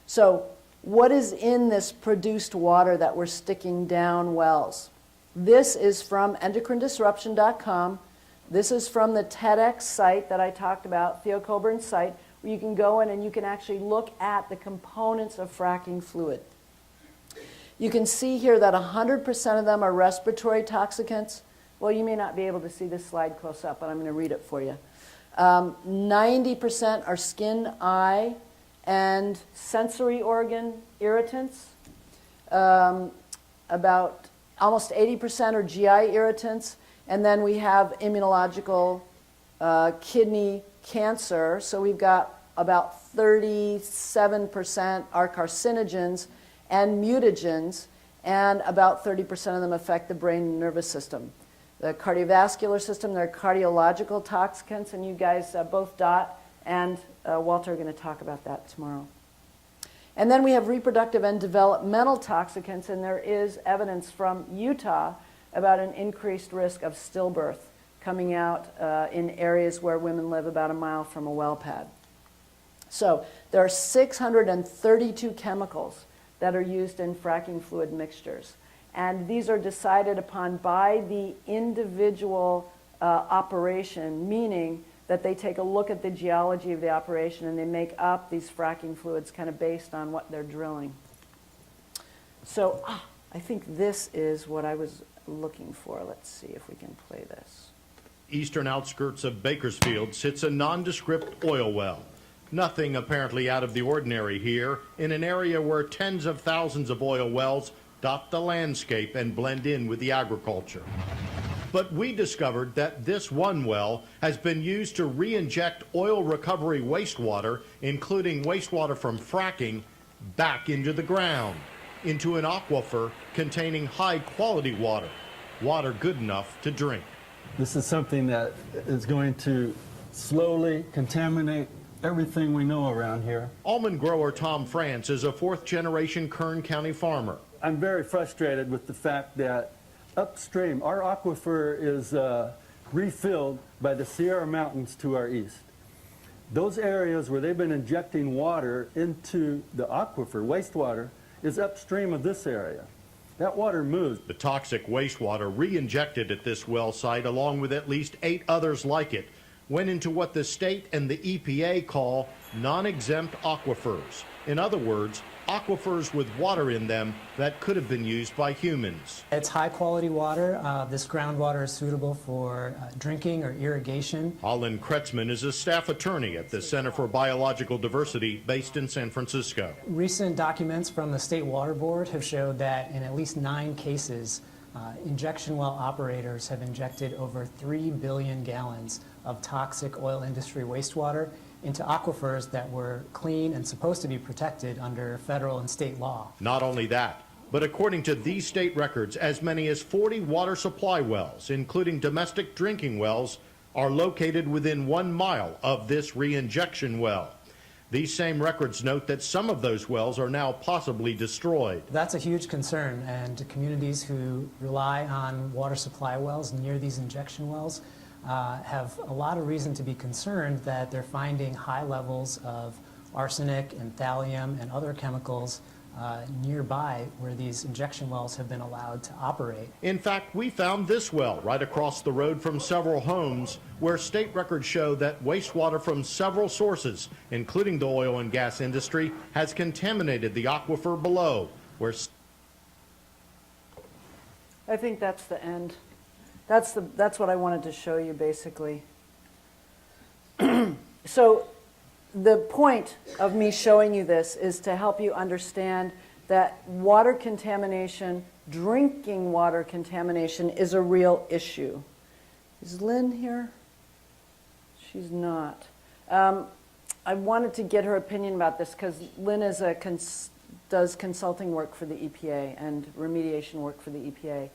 So what is in this produced water that we're sticking down wells? This is from endocrinedisruption.com. This is from the TEDx site that I talked about, Theo Coburn's site, where you can go in and you can actually look at the components of fracking fluid. You can see here that 100% of them are respiratory toxicants. Well, you may not be able to see this slide close up, but I'm going to read it for you. 90% are skin, eye, and sensory organ irritants. About almost 80% are GI irritants. And then we have immunological kidney cancer. So we've got about 37% are carcinogens and mutagens, and about 30% of them affect the brain and nervous system. The cardiovascular system, they're cardiological toxicants, and you guys, both Dot and Walter, are going to talk about that tomorrow. And then we have reproductive and developmental toxicants, and there is evidence from Utah about an increased risk of stillbirth coming out in areas where women live about a mile from a well pad. So there are 632 chemicals that are used in fracking fluid mixtures. And these are decided upon by the individual operation, meaning that they take a look at the geology of the operation and they make up these fracking fluids kind of based on what they're drilling. So I think this is what I was looking for. Let's see if we can play this. Eastern outskirts of Bakersfield sits a nondescript oil well. Nothing apparently out of the ordinary here in an area where tens of thousands of oil wells dot the landscape and blend in with the agriculture. But we discovered that this one well has been used to re-inject oil recovery wastewater, including wastewater from fracking, back into the ground, into an aquifer containing high-quality water, water good enough to drink. This is something that is going to slowly contaminate everything we know around here. Almond grower Tom France is a fourth-generation Kern County farmer. I'm very frustrated with the fact that upstream, our aquifer is refilled by the Sierra Mountains to our east. Those areas where they've been injecting water into the aquifer, wastewater, is upstream of this area. That water moves. The toxic wastewater re-injected at this well site, along with at least 8 others like it, went into what the state and the EPA call non-exempt aquifers. In other words, aquifers with water in them that could have been used by humans. It's high-quality water. This groundwater is suitable for drinking or irrigation. Holland Kretzman is a staff attorney at the Center for Biological Diversity based in San Francisco. Recent documents from the State Water Board have showed that in at least 9 cases, injection well operators have injected over 3 billion gallons of toxic oil industry wastewater into aquifers that were clean and supposed to be protected under federal and state law. Not only that, but according to these state records, as many as 40 water supply wells, including domestic drinking wells, are located within 1 mile of this re-injection well. These same records note that some of those wells are now possibly destroyed. That's a huge concern, and communities who rely on water supply wells near these injection wells have a lot of reason to be concerned that they're finding high levels of arsenic and thallium and other chemicals nearby where these injection wells have been allowed to operate. In fact, we found this well right across the road from several homes where state records show that wastewater from several sources, including the oil and gas industry, has contaminated the aquifer below, where I think that's the end. That's what I wanted to show you, basically. So the point of me showing you this is to help you understand that water contamination, drinking water contamination, is a real issue. Is Lynn here? She's not. I wanted to get her opinion about this because Lynn is does consulting work for the EPA and remediation work for the EPA.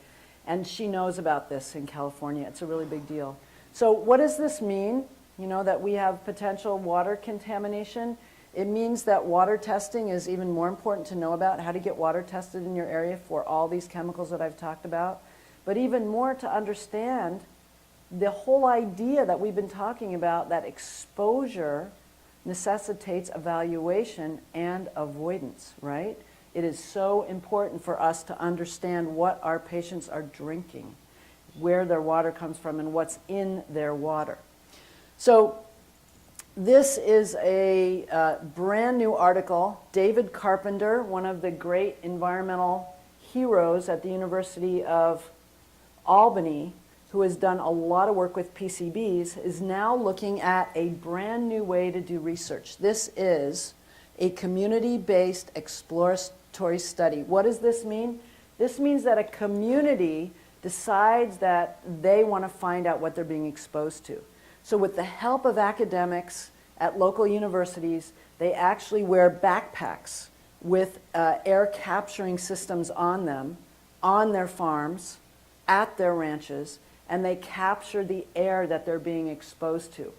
And she knows about this in California. It's a really big deal. So what does this mean? You know, that we have potential water contamination. It means that water testing is even more important to know about, how to get water tested in your area for all these chemicals that I've talked about. But even more to understand the whole idea that we've been talking about, that exposure necessitates evaluation and avoidance, right? It is so important for us to understand what our patients are drinking, where their water comes from, and what's in their water. So this is a brand new article. David Carpenter, one of the great environmental heroes at the University of Albany, who has done a lot of work with PCBs, is now looking at a brand new way to do research. This is a community-based exploratory study. What does this mean? This means that a community decides that they want to find out what they're being exposed to. So with the help of academics at local universities, they actually wear backpacks with air capturing systems on them, on their farms, at their ranches, and they capture the air that they're being exposed to.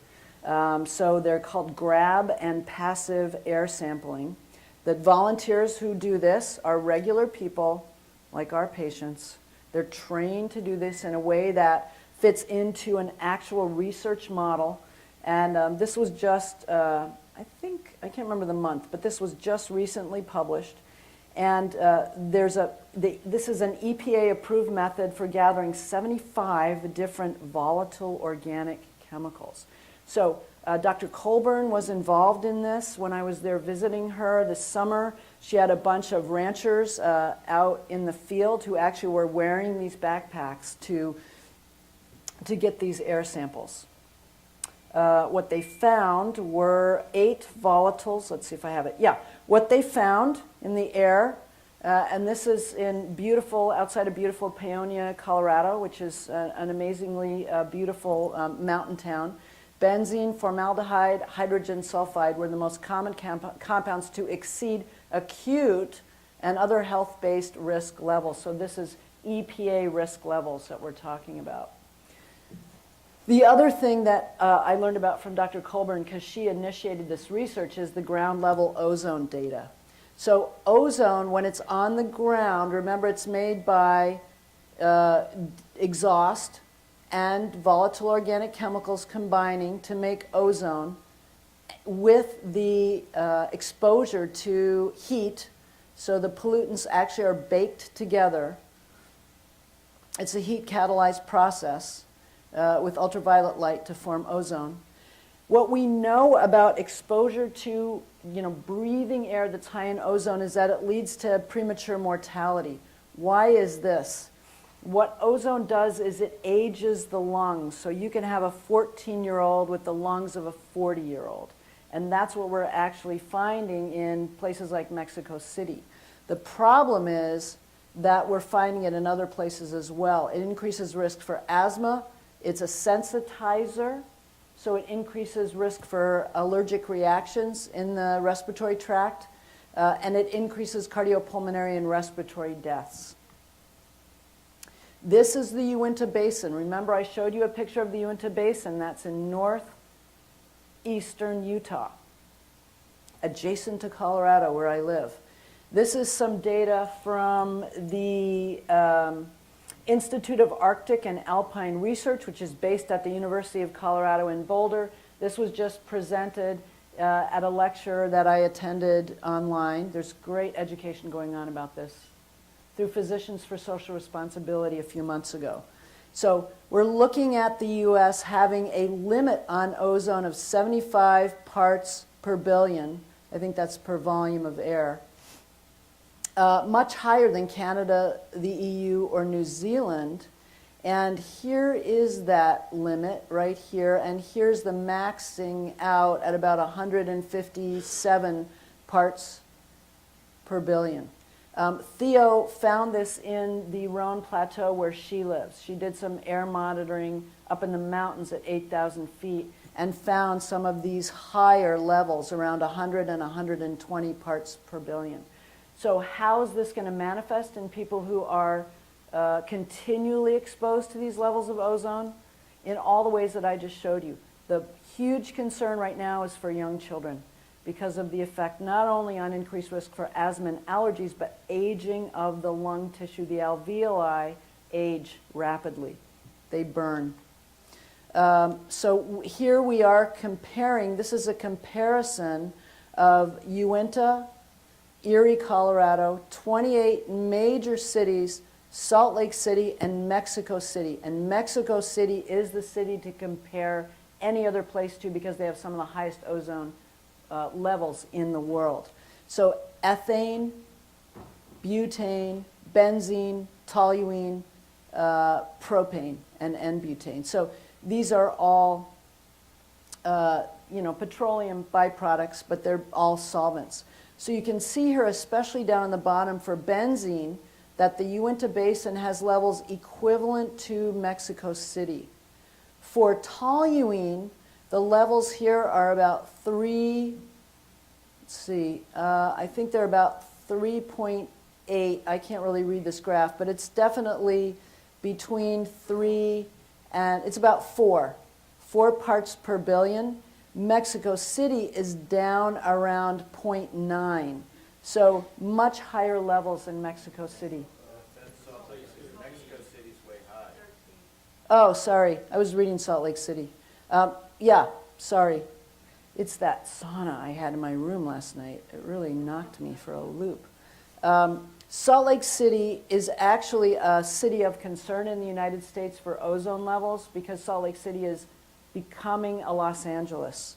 So they're called grab and passive air sampling. The volunteers who do this are regular people like our patients. They're trained to do this in a way that fits into an actual research model. And this was just, I can't remember the month, but this was just recently published. And this is an EPA-approved method for gathering 75 different volatile organic chemicals. So Dr. Colburn was involved in this when I was there visiting her this summer. She had a bunch of ranchers out in the field who actually were wearing these backpacks to get these air samples. What they found were 8 volatiles. Let's see if I have it. Yeah, what they found in the air, and this is in outside of beautiful Paonia, Colorado, which is an amazingly beautiful mountain town. Benzene, formaldehyde, hydrogen sulfide were the most common compounds to exceed acute and other health-based risk levels. So this is EPA risk levels that we're talking about. The other thing that I learned about from Dr. Colburn, because she initiated this research, is the ground level ozone data. So ozone, when it's on the ground, remember it's made by exhaust and volatile organic chemicals combining to make ozone with the exposure to heat, So the pollutants actually are baked together. It's a heat catalyzed process with ultraviolet light to form ozone. What we know about exposure to breathing air that's high in ozone is that it leads to premature mortality. Why is this? What ozone does is it ages the lungs. So you can have a 14-year-old with the lungs of a 40-year-old. And that's what we're actually finding in places like Mexico City. The problem is that we're finding it in other places as well. It increases risk for asthma. It's a sensitizer. So it increases risk for allergic reactions in the respiratory tract, and it increases cardiopulmonary and respiratory deaths. This is the Uinta Basin. Remember I showed you a picture of the Uinta Basin. That's in northeastern Utah, adjacent to Colorado where I live. This is some data from the Institute of Arctic and Alpine Research, which is based at the University of Colorado in Boulder. This was just presented at a lecture that I attended online. There's great education going on about this through Physicians for Social Responsibility a few months ago. So we're looking at the U.S. having a limit on ozone of 75 parts per billion. I think that's per volume of air. Much higher than Canada, the EU, or New Zealand. And here is that limit right here, and here's the maxing out at about 157 parts per billion. Theo found this in the Rhone Plateau where she lives. She did some air monitoring up in the mountains at 8,000 feet and found some of these higher levels, around 100 and 120 parts per billion. So how is this going to manifest in people who are continually exposed to these levels of ozone? In all the ways that I just showed you. The huge concern right now is for young children because of the effect not only on increased risk for asthma and allergies, but aging of the lung tissue. The alveoli age rapidly. They burn. So here we are comparing, this is a comparison of Uinta, Erie, Colorado, 28 major cities, Salt Lake City, and Mexico City. And Mexico City is the city to compare any other place to because they have some of the highest ozone levels in the world. So ethane, butane, benzene, toluene, propane, and N-butane. So these are all petroleum byproducts, but they're all solvents. So you can see here, especially down on the bottom for benzene, that the Uinta Basin has levels equivalent to Mexico City. For toluene, the levels here are about I think they're about 3.8. I can't really read this graph, but it's definitely between 3 and, it's about 4 parts per billion. Mexico City is down around 0.9. So much higher levels in Mexico City. Mexico City's way high. Oh, sorry. I was reading Salt Lake City. Yeah, sorry. It's that sauna I had in my room last night. It really knocked me for a loop. Salt Lake City is actually a city of concern in the United States for ozone levels because Salt Lake City is becoming a Los Angeles.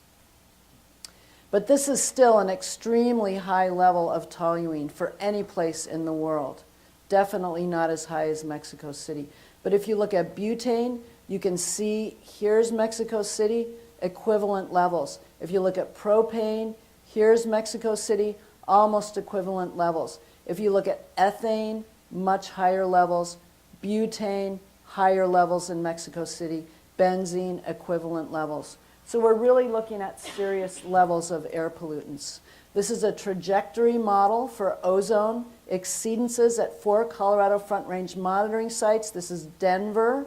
But this is still an extremely high level of toluene for any place in the world. Definitely not as high as Mexico City. But if you look at butane, you can see here's Mexico City, equivalent levels. If you look at propane, here's Mexico City, almost equivalent levels. If you look at ethane, much higher levels. Butane, higher levels in Mexico City. Benzene, equivalent levels. So we're really looking at serious levels of air pollutants. This is a trajectory model for ozone exceedances at 4 Colorado Front Range monitoring sites. This is Denver,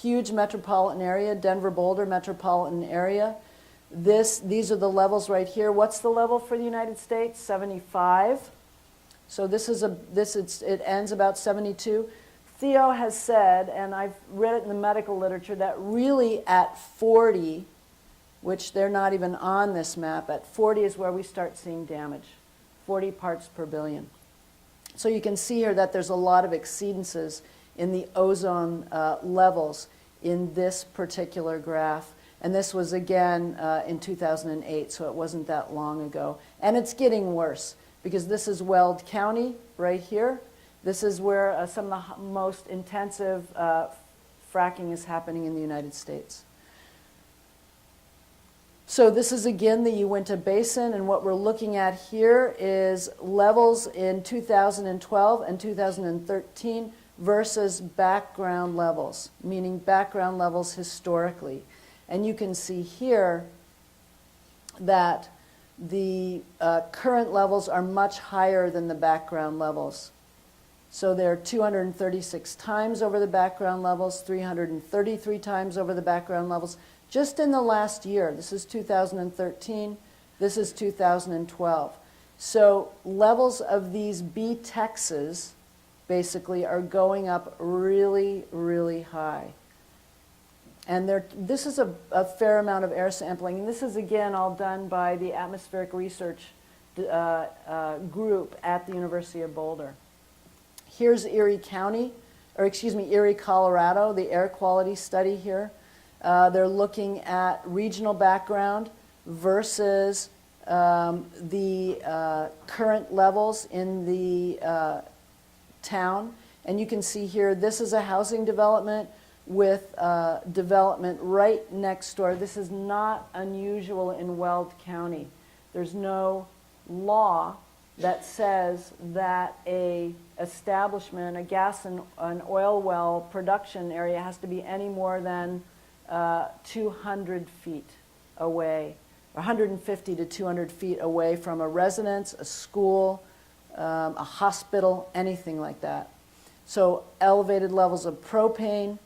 huge metropolitan area, Denver-Boulder metropolitan area. These are the levels right here. What's the level for the United States? 75. So it ends about 72. Theo has said, and I've read it in the medical literature, that really at 40, which they're not even on this map, at 40 is where we start seeing damage, 40 parts per billion. So you can see here that there's a lot of exceedances in the ozone levels in this particular graph. And this was again in 2008, so it wasn't that long ago. And it's getting worse because this is Weld County right here. This is where some of the most intensive fracking is happening in the United States. So this is again the Uinta Basin, and what we're looking at here is levels in 2012 and 2013 versus background levels, meaning background levels historically. And you can see here that the current levels are much higher than the background levels. So they're 236 times over the background levels, 333 times over the background levels, just in the last year. This is 2013, this is 2012. So levels of these B-texes basically are going up really, really high. And this is a fair amount of air sampling. And this is, again, all done by the atmospheric research group at the University of Boulder. Here's Erie County, or excuse me, Erie, Colorado, the air quality study here. They're looking at regional background versus the current levels in the town. And you can see here, this is a housing development with development right next door. This is not unusual in Weld County. There's no law that says that a establishment, a gas and an oil well production area has to be any more than 200 feet away, 150 to 200 feet away from a residence, a school, a hospital, anything like that. So elevated levels of propane,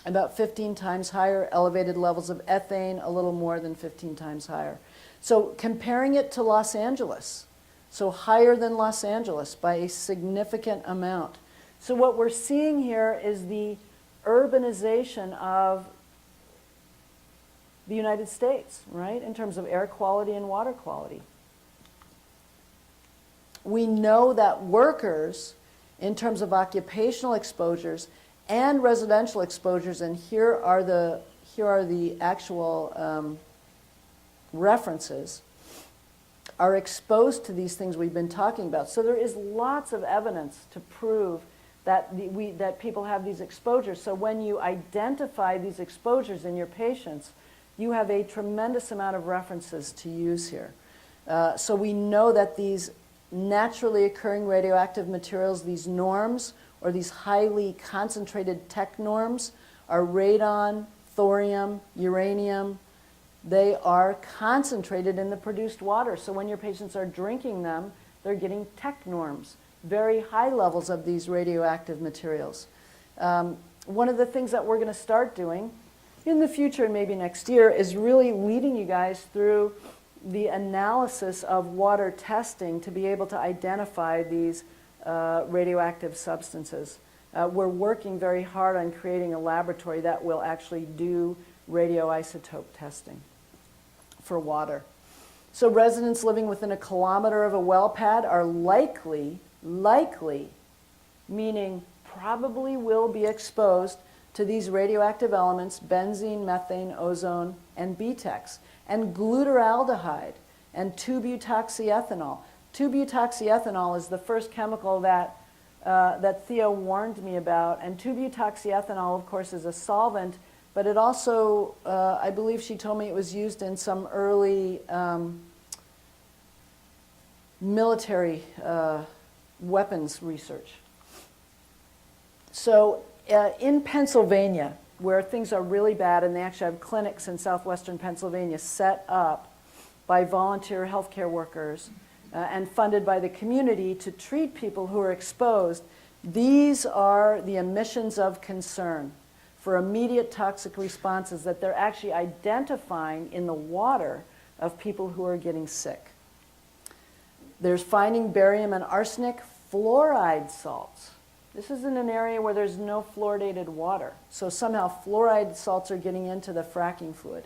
about 15 times higher, elevated levels of ethane, a little more than 15 times higher. So comparing it to Los Angeles, so higher than Los Angeles by a significant amount. So what we're seeing here is the urbanization of the United States, right, in terms of air quality and water quality. We know that workers, in terms of occupational exposures and residential exposures, and here are the actual references, are exposed to these things we've been talking about. So there is lots of evidence to prove that that people have these exposures. So when you identify these exposures in your patients, you have a tremendous amount of references to use here. So we know that these naturally occurring radioactive materials, these norms, or these highly concentrated tech norms, are radon, thorium, uranium. They are concentrated in the produced water. So when your patients are drinking them, they're getting tech norms, very high levels of these radioactive materials. One of the things that we're going to start doing in the future, maybe next year, is really leading you guys through the analysis of water testing to be able to identify these radioactive substances. We're working very hard on creating a laboratory that will actually do radioisotope testing for water. So residents living within a kilometer of a well pad are likely, meaning probably will be exposed to these radioactive elements, benzene, methane, ozone, and BTEX, and glutaraldehyde, and 2-butoxyethanol. 2-butoxyethanol is the first chemical that Theo warned me about, and 2-butoxyethanol, of course, is a solvent, but it also, I believe she told me it was used in some early military weapons research. So in Pennsylvania, where things are really bad, and they actually have clinics in southwestern Pennsylvania set up by volunteer healthcare workers and funded by the community to treat people who are exposed, these are the emissions of concern for immediate toxic responses that they're actually identifying in the water of people who are getting sick. There's finding barium and arsenic fluoride salts. This is in an area where there's no fluoridated water. So somehow fluoride salts are getting into the fracking fluid.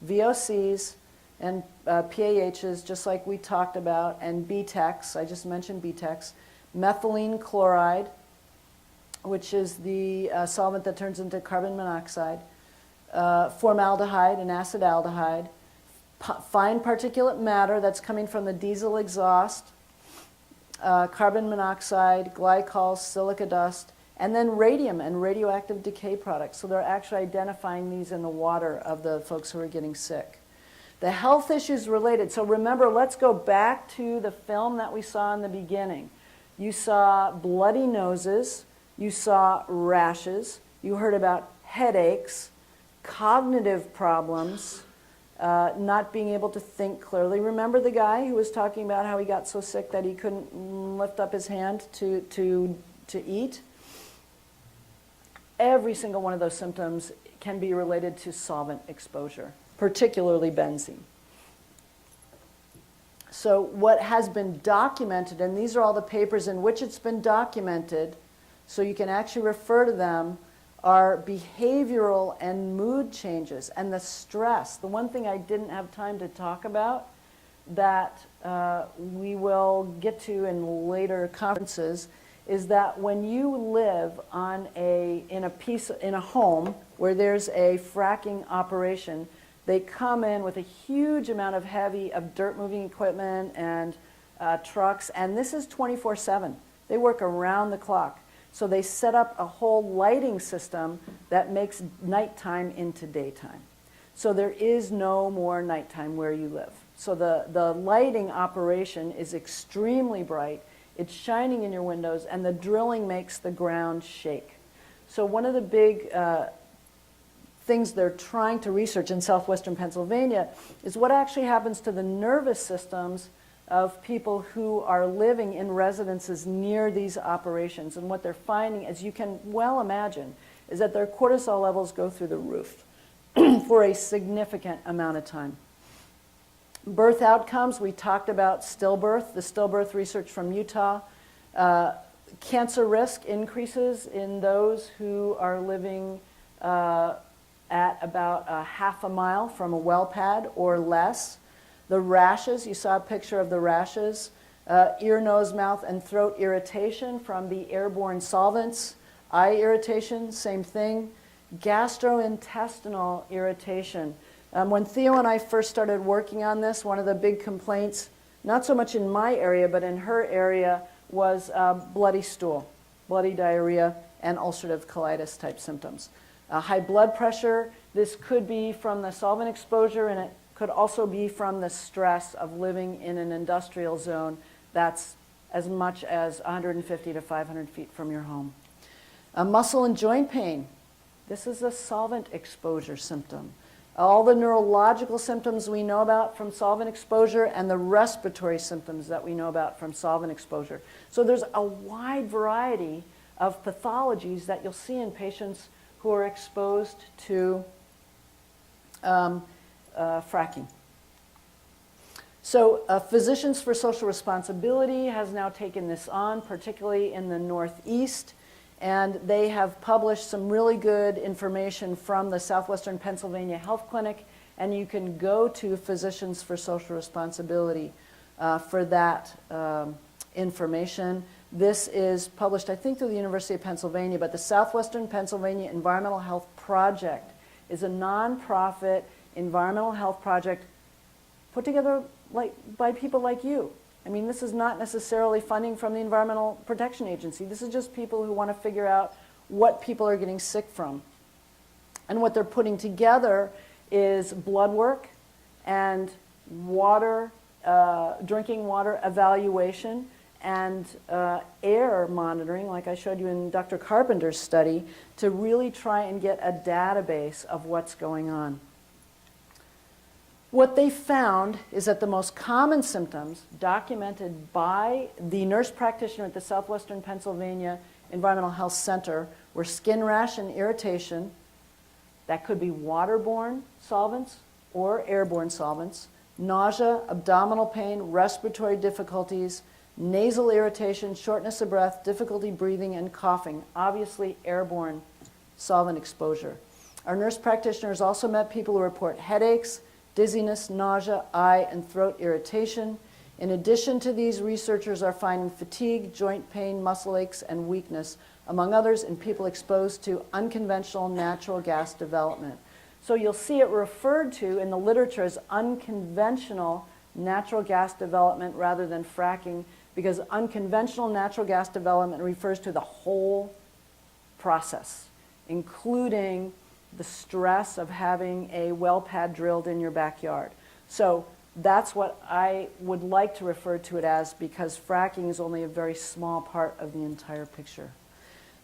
VOCs and PAHs, just like we talked about, and BTEX, I just mentioned BTEX, methylene chloride, which is the solvent that turns into carbon monoxide, formaldehyde and acetaldehyde, fine particulate matter that's coming from the diesel exhaust, carbon monoxide, glycols, silica dust, and then radium and radioactive decay products. So they're actually identifying these in the water of the folks who are getting sick. The health issues related. So remember, let's go back to the film that we saw in the beginning. You saw bloody noses, you saw rashes, you heard about headaches, cognitive problems, not being able to think clearly. Remember the guy who was talking about how he got so sick that he couldn't lift up his hand to eat? Every single one of those symptoms can be related to solvent exposure, particularly benzene. So what has been documented, and these are all the papers in which it's been documented, so you can actually refer to them, are behavioral and mood changes and the stress. The one thing I didn't have time to talk about that we will get to in later conferences is that when you live in a home where there's a fracking operation, they come in with a huge amount of dirt moving equipment and trucks, and this is 24/7. They work around the clock. So they set up a whole lighting system that makes nighttime into daytime. So there is no more nighttime where you live. So the lighting operation is extremely bright. It's shining in your windows, and the drilling makes the ground shake. So one of the big things they're trying to research in southwestern Pennsylvania is what actually happens to the nervous systems of people who are living in residences near these operations. And what they're finding, as you can well imagine, is that their cortisol levels go through the roof for a significant amount of time. Birth outcomes, we talked about stillbirth, the stillbirth research from Utah. Cancer risk increases in those who are living at about a half a mile from a well pad or less. The rashes, you saw a picture of the rashes. Ear, nose, mouth, and throat irritation from the airborne solvents. Eye irritation, same thing. Gastrointestinal irritation. When Theo and I first started working on this, one of the big complaints, not so much in my area, but in her area, was bloody stool, bloody diarrhea, and ulcerative colitis type symptoms. High blood pressure, this could be from the solvent exposure, and it could also be from the stress of living in an industrial zone that's as much as 150 to 500 feet from your home. Muscle and joint pain, this is a solvent exposure symptom. All the neurological symptoms we know about from solvent exposure and the respiratory symptoms that we know about from solvent exposure. So there's a wide variety of pathologies that you'll see in patients who are exposed to fracking. So Physicians for Social Responsibility has now taken this on, particularly in the Northeast, and they have published some really good information from the Southwestern Pennsylvania Health Clinic, and you can go to Physicians for Social Responsibility for that information. This is published, I think, through the University of Pennsylvania, but the Southwestern Pennsylvania Environmental Health Project is a nonprofit environmental health project put together by people like you. I mean, this is not necessarily funding from the Environmental Protection Agency. This is just people who want to figure out what people are getting sick from. And what they're putting together is blood work and water, drinking water evaluation, and air monitoring, like I showed you in Dr. Carpenter's study, to really try and get a database of what's going on. What they found is that the most common symptoms documented by the nurse practitioner at the Southwestern Pennsylvania Environmental Health Center were skin rash and irritation. That could be waterborne solvents or airborne solvents, nausea, abdominal pain, respiratory difficulties, nasal irritation, shortness of breath, difficulty breathing, and coughing. Obviously, airborne solvent exposure. Our nurse practitioners also met people who report headaches, dizziness, nausea, eye and throat irritation, In addition to these, researchers are finding fatigue, joint pain, muscle aches, and weakness, among others, in people exposed to unconventional natural gas development. So you'll see it referred to in the literature as unconventional natural gas development rather than fracking, because unconventional natural gas development refers to the whole process, including the stress of having a well pad drilled in your backyard. So that's what I would like to refer to it as, because fracking is only a very small part of the entire picture.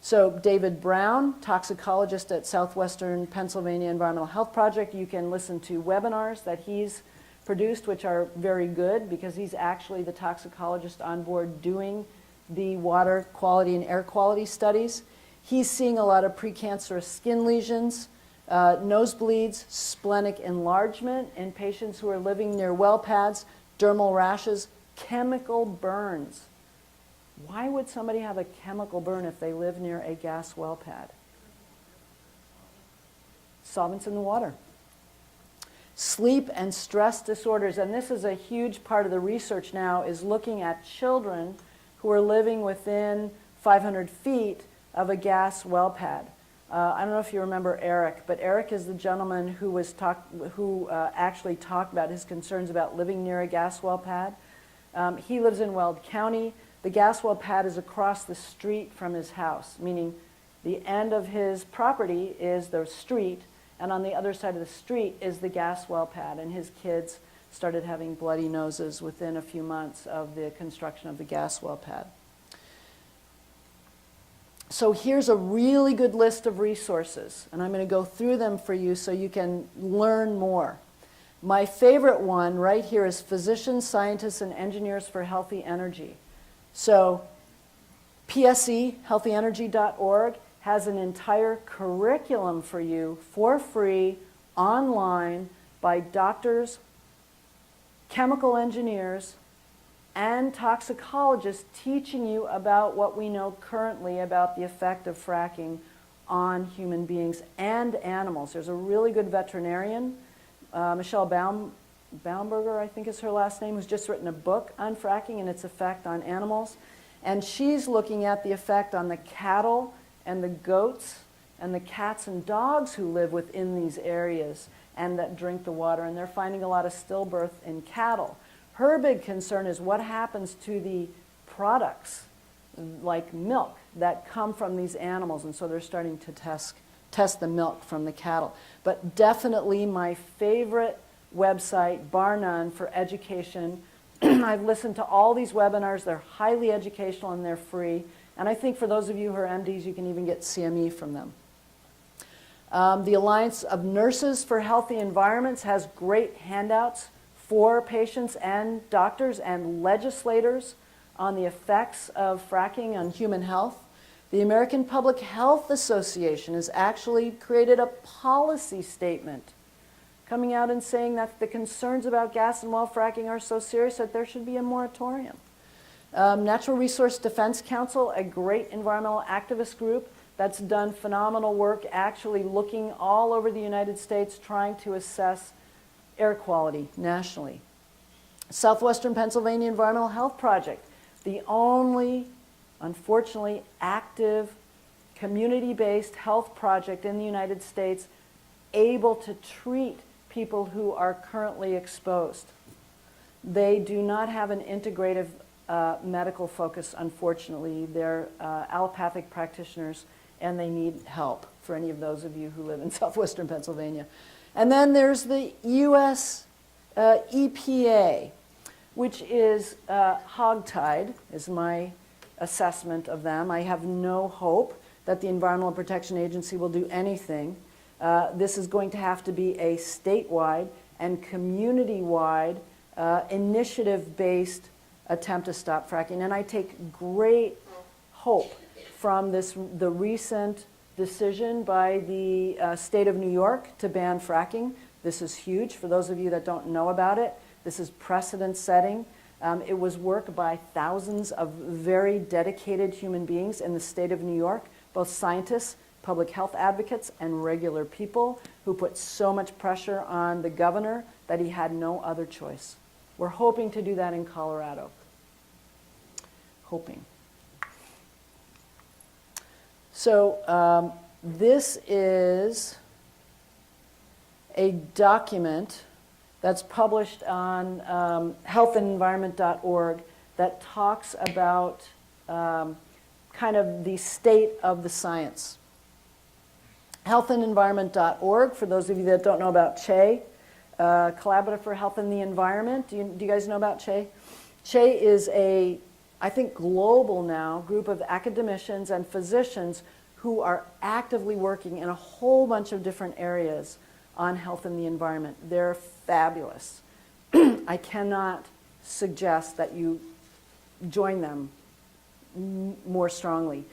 So David Brown, toxicologist at Southwestern Pennsylvania Environmental Health Project, you can listen to webinars that he's produced, which are very good, because he's actually the toxicologist on board doing the water quality and air quality studies. He's seeing a lot of precancerous skin lesions, nosebleeds, splenic enlargement in patients who are living near well pads, dermal rashes, chemical burns. Why would somebody have a chemical burn if they live near a gas well pad? Solvents in the water. Sleep and stress disorders, and this is a huge part of the research now, is looking at children who are living within 500 feet of a gas well pad. I don't know if you remember Eric, but Eric is the gentleman who actually talked about his concerns about living near a gas well pad. He lives in Weld County. The gas well pad is across the street from his house, meaning the end of his property is the street, and on the other side of the street is the gas well pad. And his kids started having bloody noses within a few months of the construction of the gas well pad. So here's a really good list of resources, and I'm going to go through them for you so you can learn more. My favorite one right here is Physicians, Scientists, and Engineers for Healthy Energy. So PSE, healthyenergy.org, has an entire curriculum for you for free online by doctors, chemical engineers, and toxicologists teaching you about what we know currently about the effect of fracking on human beings and animals. There's a really good veterinarian, Michelle Baumberger, I think is her last name, who's just written a book on fracking and its effect on animals. And she's looking at the effect on the cattle and the goats and the cats and dogs who live within these areas and that drink the water. And they're finding a lot of stillbirth in cattle. Her big concern is what happens to the products, like milk, that come from these animals. And so they're starting to test the milk from the cattle. But definitely my favorite website, bar none, for education. I've listened to all these webinars. They're highly educational and they're free. And I think for those of you who are MDs, you can even get CME from them. The Alliance of Nurses for Healthy Environments has great handouts for patients and doctors and legislators on the effects of fracking on human health. The American Public Health Association has actually created a policy statement coming out and saying that the concerns about gas and well fracking are so serious that there should be a moratorium. Natural Resource Defense Council, a great environmental activist group that's done phenomenal work actually looking all over the United States trying to assess air quality nationally. Southwestern Pennsylvania Environmental Health Project, the only, unfortunately, active community-based health project in the United States able to treat people who are currently exposed. They do not have an integrative medical focus, unfortunately. They're allopathic practitioners, and they need help for any of those of you who live in southwestern Pennsylvania. And then there's the U.S. EPA, which is hogtied, is my assessment of them. I have no hope that the Environmental Protection Agency will do anything. This is going to have to be a statewide and community-wide initiative-based attempt to stop fracking. And I take great hope from the recent decision by the state of New York to ban fracking. This is huge. For those of you that don't know about it, this is precedent setting. It was work by thousands of very dedicated human beings in the state of New York, both scientists, public health advocates, and regular people who put so much pressure on the governor that he had no other choice. We're hoping to do that in Colorado. Hoping. So this is a document that's published on healthandenvironment.org that talks about kind of the state of the science. Healthandenvironment.org, for those of you that don't know about CHE, Collaborative for Health and the Environment. Do you guys know about CHE? CHE is a, I think, global now group of academicians and physicians who are actively working in a whole bunch of different areas on health and the environment. They're fabulous. I cannot suggest that you join them more strongly.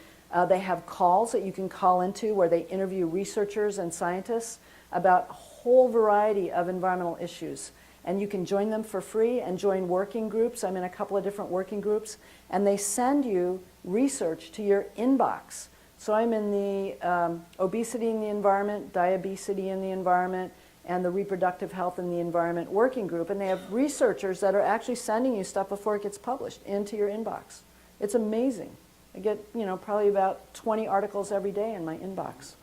They have calls that you can call into where they interview researchers and scientists about a whole variety of environmental issues. And you can join them for free and join working groups. I'm in a couple of different working groups. And they send you research to your inbox. So I'm in the obesity in the environment, diabetes in the environment, and the reproductive health in the environment working group. And they have researchers that are actually sending you stuff before it gets published into your inbox. It's amazing. I get, probably about 20 articles every day in my inbox.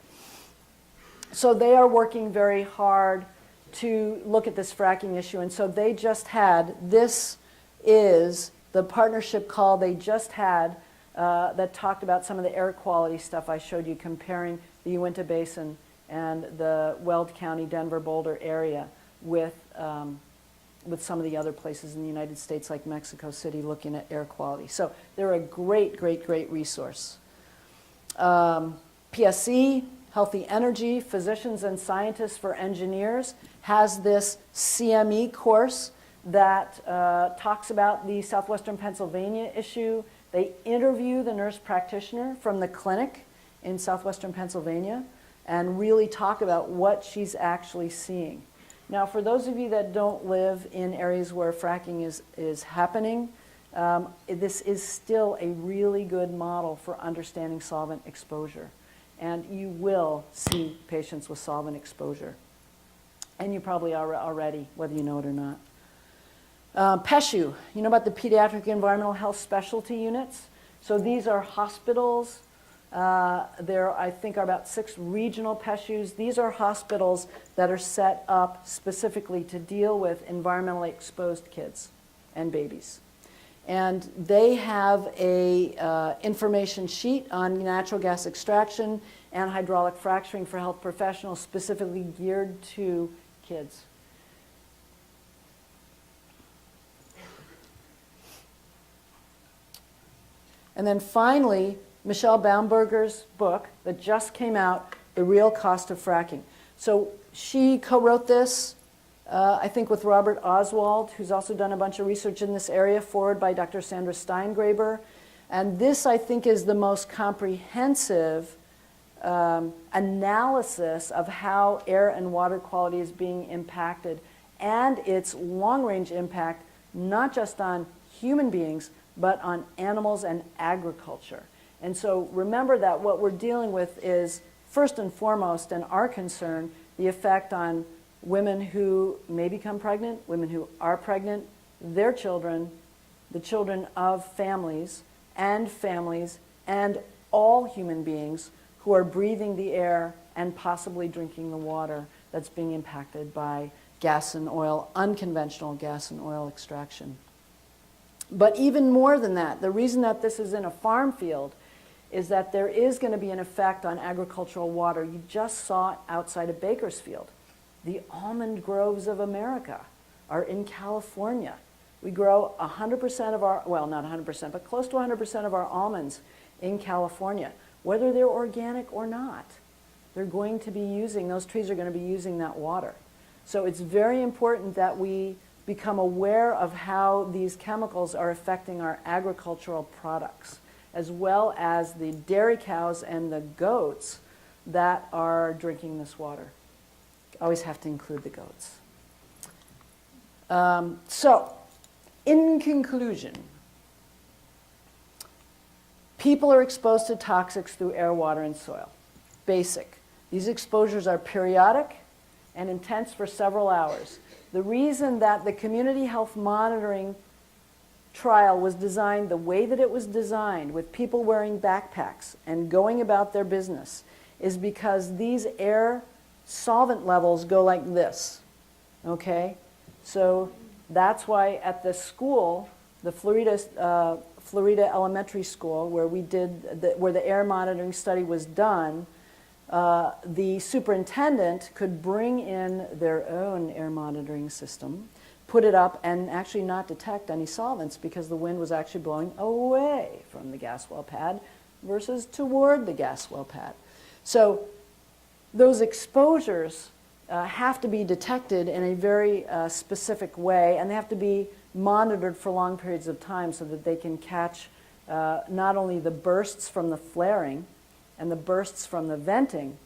So they are working very hard to look at this fracking issue. And so they just had, this is the partnership call they just had that talked about some of the air quality stuff I showed you, comparing the Uinta Basin and the Weld County, Denver, Boulder area with some of the other places in the United States like Mexico City looking at air quality. So they're a great, great, great resource. PSE, Healthy Energy, Physicians and Scientists for Engineers, has this CME course that talks about the Southwestern Pennsylvania issue. They interview the nurse practitioner from the clinic in Southwestern Pennsylvania and really talk about what she's actually seeing. Now, for those of you that don't live in areas where fracking is happening, this is still a really good model for understanding solvent exposure. And you will see patients with solvent exposure. And you probably are already, whether you know it or not. PESHU, you know about the Pediatric Environmental Health Specialty Units? So these are hospitals. There, I think, are about 6 regional PESHUs. These are hospitals that are set up specifically to deal with environmentally exposed kids and babies. And they have a information sheet on natural gas extraction and hydraulic fracturing for health professionals specifically geared to kids. And then finally, Michelle Baumberger's book that just came out, The Real Cost of Fracking. So she co-wrote this, I think, with Robert Oswald, who's also done a bunch of research in this area, forward by Dr. Sandra Steingraber. And this, I think, is the most comprehensive analysis of how air and water quality is being impacted and its long-range impact, not just on human beings, but on animals and agriculture. And so remember that what we're dealing with is, first and foremost, and our concern, the effect on women who may become pregnant, women who are pregnant, their children, the children of families, and all human beings who are breathing the air and possibly drinking the water that's being impacted by gas and oil, unconventional gas and oil extraction. But even more than that, the reason that this is in a farm field is that there is going to be an effect on agricultural water. You just saw it outside of Bakersfield. The almond groves of America are in California. We grow 100% of our, well, not 100%, but close to 100% of our almonds in California. Whether they're organic or not, they're going to be using, those trees are going to be using that water. So it's very important that we become aware of how these chemicals are affecting our agricultural products, as well as the dairy cows and the goats that are drinking this water. Always have to include the goats. So, in conclusion, people are exposed to toxics through air, water, and soil. Basic. These exposures are periodic, and intense for several hours. The reason that the community health monitoring trial was designed the way that it was designed, with people wearing backpacks and going about their business, is because these air solvent levels go like this, okay? So that's why at the school, the Florida Elementary School, where where the air monitoring study was done, the superintendent could bring in their own air monitoring system, put it up, and actually not detect any solvents because the wind was actually blowing away from the gas well pad versus toward the gas well pad. So those exposures have to be detected in a very specific way, and they have to be monitored for long periods of time so that they can catch not only the bursts from the flaring and the bursts from the venting,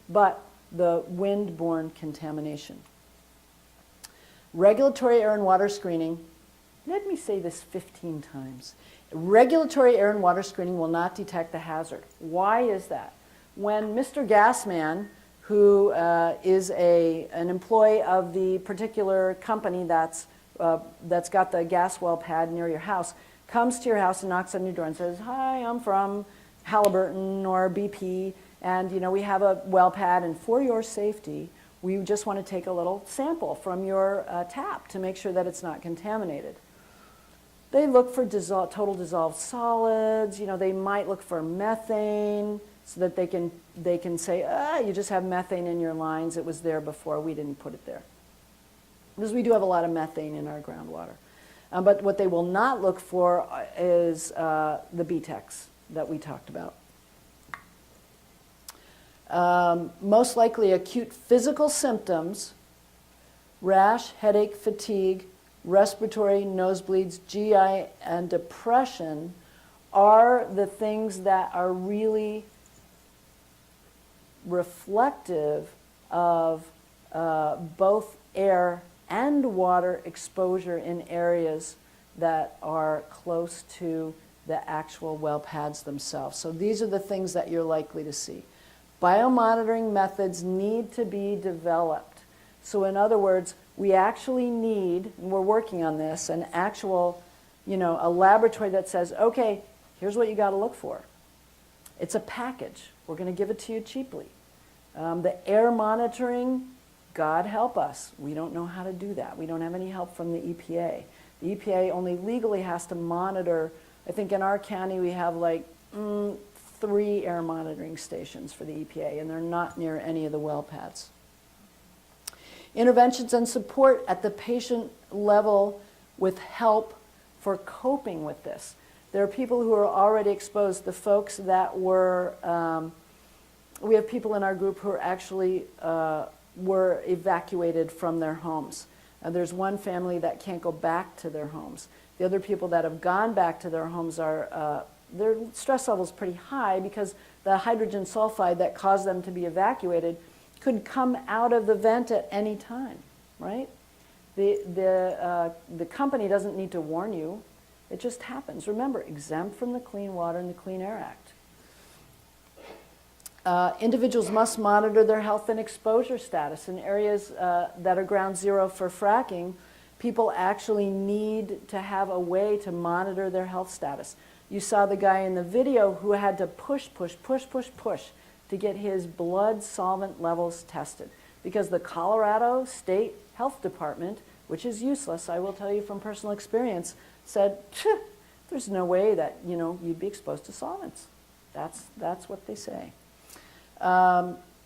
but the wind-borne contamination. Regulatory air and water screening, let me say this 15 times. Regulatory air and water screening will not detect the hazard. Why is that? When Mr. Gasman, who is an employee of the particular company that's got the gas well pad near your house, comes to your house and knocks on your door and says, "Hi, I'm from Halliburton or BP, and we have a well pad, and for your safety, we just want to take a little sample from your tap to make sure that it's not contaminated." They look for total dissolved solids. They might look for methane so that they can say, you just have methane in your lines. It was there before. We didn't put it there. Because we do have a lot of methane in our groundwater. But what they will not look for is the BTEX that we talked about. Most likely acute physical symptoms, rash, headache, fatigue, respiratory, nosebleeds, GI, and depression are the things that are really reflective of both air and water exposure in areas that are close to the actual well pads themselves. So these are the things that you're likely to see. Biomonitoring methods need to be developed. So in other words, we actually need, and we're working on this, an actual, a laboratory that says, okay, here's what you got to look for. It's a package. We're going to give it to you cheaply. The air monitoring, God help us. We don't know how to do that. We don't have any help from the EPA. The EPA only legally has to monitor, I think in our county we have like 3 air monitoring stations for the EPA, and they're not near any of the well pads. Interventions and support at the patient level with help for coping with this. There are people who are already exposed. The folks that were, we have people in our group who are actually were evacuated from their homes. There's one family that can't go back to their homes. The other people that have gone back to their homes are, their stress level is pretty high because the hydrogen sulfide that caused them to be evacuated could come out of the vent at any time, right? The company doesn't need to warn you. It just happens. Remember, exempt from the Clean Water and the Clean Air Act. Individuals must monitor their health and exposure status. In areas that are ground zero for fracking, people actually need to have a way to monitor their health status. You saw the guy in the video who had to push to get his blood solvent levels tested because the Colorado State Health Department, which is useless, I will tell you from personal experience, said, there's no way that you'd be exposed to solvents. That's what they say.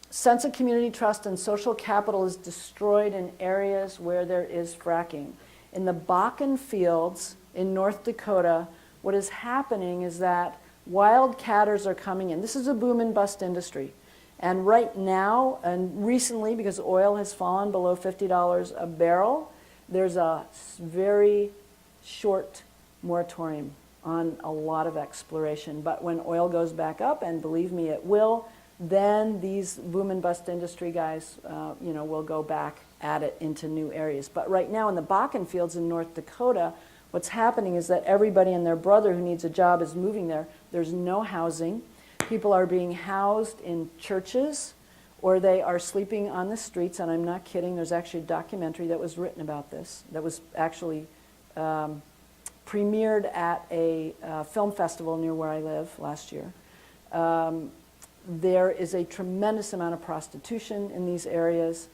Sense of community trust and social capital is destroyed in areas where there is fracking. In the Bakken fields in North Dakota, what is happening is that wildcatters are coming in. This is a boom and bust industry. And right now, and recently, because oil has fallen below $50 a barrel, there's a very short moratorium on a lot of exploration. But when oil goes back up, and believe me, it will, then these boom and bust industry guys, will go back at it into new areas. But right now in the Bakken fields in North Dakota, what's happening is that everybody and their brother who needs a job is moving there. There's no housing. People are being housed in churches or they are sleeping on the streets, and I'm not kidding, there's actually a documentary that was written about this, that was actually premiered at a film festival near where I live last year. There is a tremendous amount of prostitution in these areas,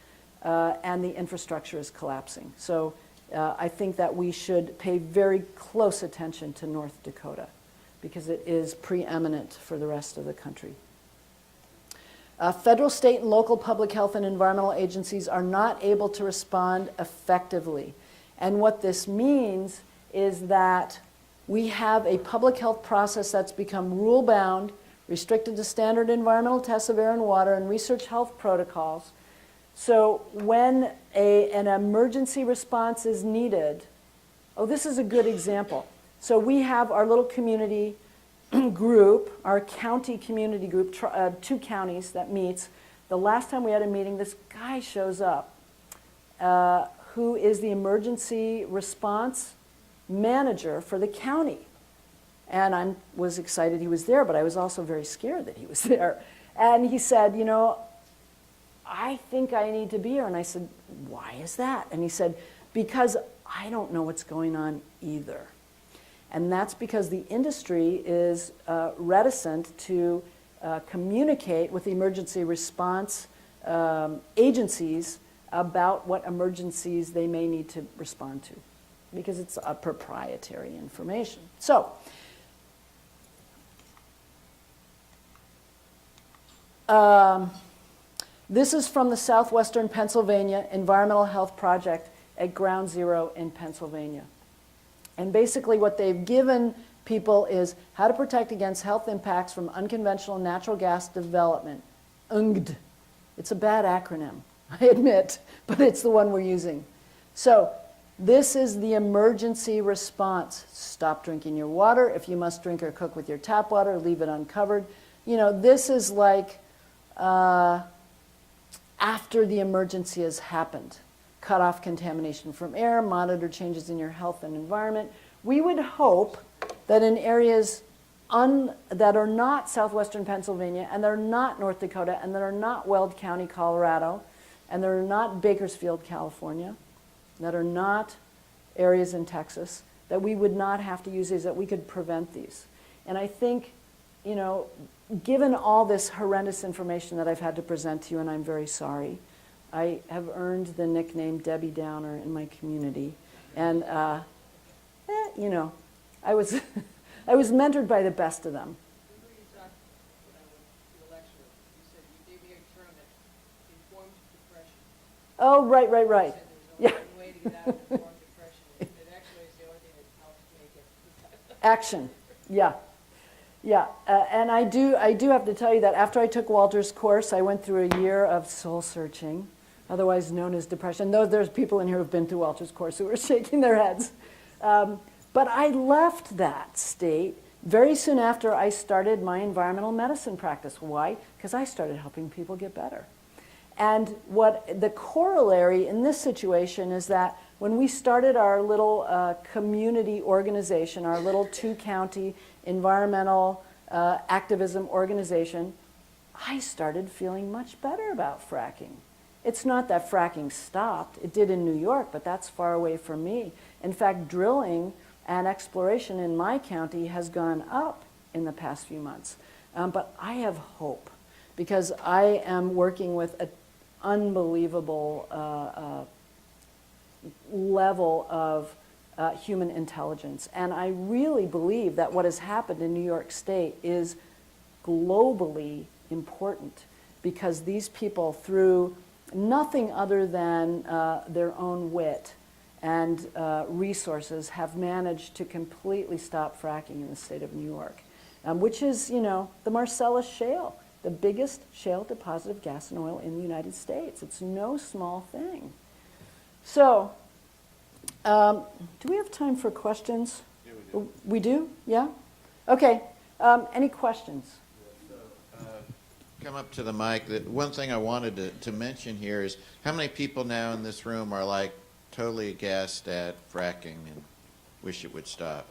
and the infrastructure is collapsing. So I think that we should pay very close attention to North Dakota, because it is preeminent for the rest of the country. Federal, state, and local public health and environmental agencies are not able to respond effectively. And what this means is that we have a public health process that's become rule-bound, restricted to standard environmental tests of air and water and research health protocols. So when an emergency response is needed, oh, this is a good example. So we have our little community group, our county community group, 2 counties that meets. The last time we had a meeting, this guy shows up, who is the emergency response manager for the county. And I was excited he was there, but I was also very scared that he was there. And he said, you know, I think I need to be here. And I said, why is that? And he said, because I don't know what's going on either. And that's because the industry is reticent to communicate with the emergency response agencies about what emergencies they may need to respond to, because it's a proprietary information. So, this is from the Southwestern Pennsylvania Environmental Health Project at Ground Zero in Pennsylvania. And basically what they've given people is how to protect against health impacts from unconventional natural gas development. UNGD. It's a bad acronym, I admit, but it's the one we're using. So this is the emergency response. Stop drinking your water. If you must drink or cook with your tap water, leave it uncovered. You know, this is like after the emergency has happened. Cut off contamination from air, monitor changes in your health and environment. We would hope that in areas that are not southwestern Pennsylvania, and that are not North Dakota, and that are not Weld County, Colorado, and that are not Bakersfield, California, that are not areas in Texas, that we would not have to use these, that we could prevent these. And I think, you know, given all this horrendous information that I've had to present to you, and I'm very sorry, I have earned the nickname Debbie Downer in my community. And, you know, I was, I was mentored by the best of them. Remember you talked with the lecturer, you said you gave me a term that informed depression. Oh, right, right, right. You said Yeah. there's only one way to get out of informed depression. It actually is the only thing that helps make it. Action, yeah. Yeah, and I do have to tell you that after I took Walter's course, I went through a year of soul searching, otherwise known as depression. Though there's people in here who've been through Walter's course who are shaking their heads. But I left that state very soon after I started my environmental medicine practice. Why? Because I started helping people get better. And what the corollary in this situation is that when we started our little community organization, our little 2-county environmental activism organization, I started feeling much better about fracking. It's not that fracking stopped. It did in New York, but that's far away from me. In fact, drilling and exploration in my county has gone up in the past few months. But I have hope, because I am working with an unbelievable level of human intelligence. And I really believe that what has happened in New York State is globally important, because these people, through nothing other than their own wit and resources, have managed to completely stop fracking in the state of New York, which is, you know, the Marcellus Shale, the biggest shale deposit of gas and oil in the United States. It's no small thing. So, do we have time for questions? Yeah, we do. We do? Yeah? Okay. Any questions? Come up to the mic. One thing I wanted to mention here is how many people now in this room are like totally aghast at fracking and wish it would stop?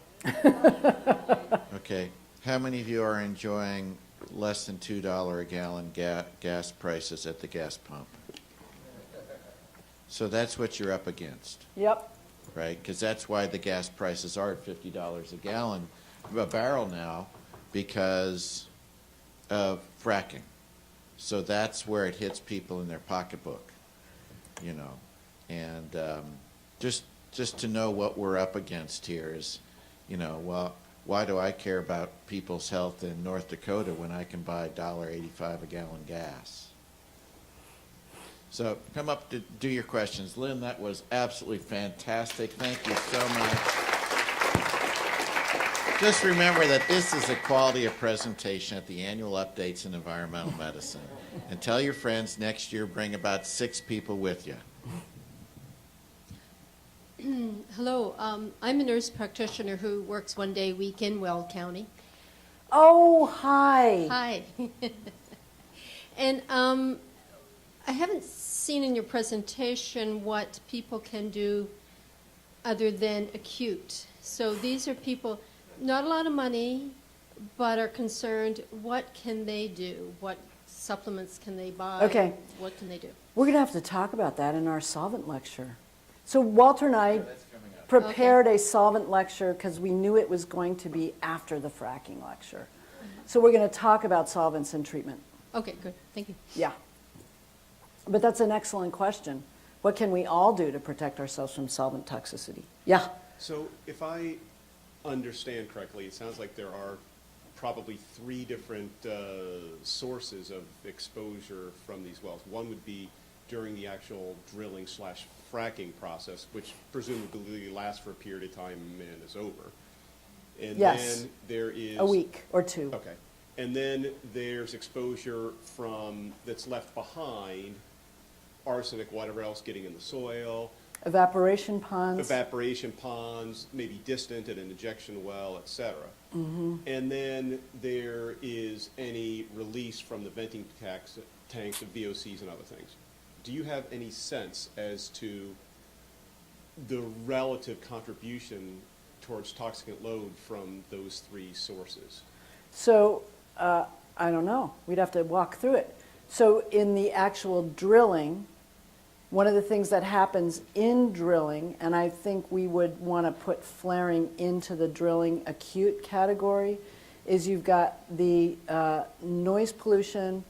Okay. How many of you are enjoying less than $2 a gallon gas prices at the gas pump. So that's what you're up against, Yep. right? Because that's why the gas prices are at $50 a barrel now, because of fracking. So that's where it hits people in their pocketbook, you know. And just to know what we're up against here is, you know, well, why do I care about people's health in North Dakota when I can buy $1.85 a gallon gas? So come up to do your questions. Lynn, that was absolutely fantastic. Thank you so much. Just remember that this is the quality of presentation at the annual updates in environmental medicine. And tell your friends next year bring about 6 people with you. Hello, I'm a nurse practitioner who works 1 day a week in Weld County. Oh, hi. Hi. And I haven't seen in your presentation what people can do other than acute. So these are people, not a lot of money, but are concerned, what can they do? What supplements can they buy? Okay. What can they do? We're going to have to talk about that in our solvent lecture. So Walter and I prepared a solvent lecture because we knew it was going to be after the fracking lecture. So we're going to talk about solvents and treatment. Okay, good. Thank you. Yeah. But that's an excellent question. What can we all do to protect ourselves from solvent toxicity? Yeah. So if I understand correctly, it sounds like there are probably 3 different sources of exposure from these wells. One would be during the actual drilling / fracking process, which presumably lasts for a period of time and is over. And Yes. then there is A week or 2. Okay. And then there's exposure from that's left behind, arsenic, whatever else getting in the soil, Evaporation ponds. maybe distant at an injection well, et cetera. And then there is any release from the venting tanks of VOCs and other things. Do you have any sense as to the relative contribution towards toxicant load from those 3 sources? So, I don't know. We'd have to walk through it. So in the actual drilling, one of the things that happens in drilling, and I think we would want to put flaring into the drilling acute category, is you've got the noise pollution,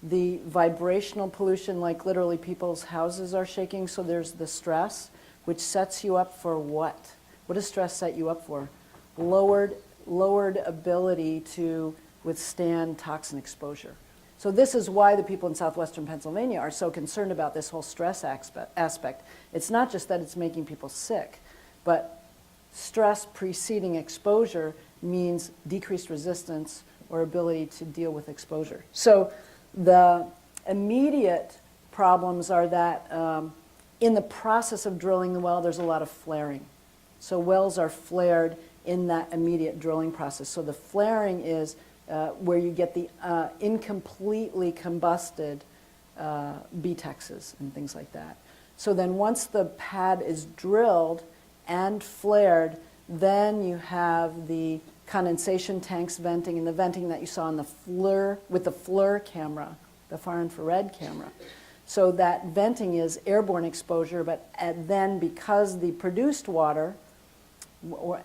the vibrational pollution, like literally people's houses are shaking, so there's the stress, which sets you up for what? What does stress set you up for? Lowered ability to withstand toxin exposure. So this is why the people in southwestern Pennsylvania are so concerned about this whole stress aspect. It's not just that it's making people sick, but stress preceding exposure means decreased resistance or ability to deal with exposure. So the immediate problems are that in the process of drilling the well, there's a lot of flaring. So wells are flared in that immediate drilling process. So the flaring is where you get the incompletely combusted BTEXs and things like that. So then once the pad is drilled and flared, then you have the condensation tanks venting and the venting that you saw in the FLIR, with the FLIR camera, the far infrared camera. So that venting is airborne exposure, but then because the produced water, well,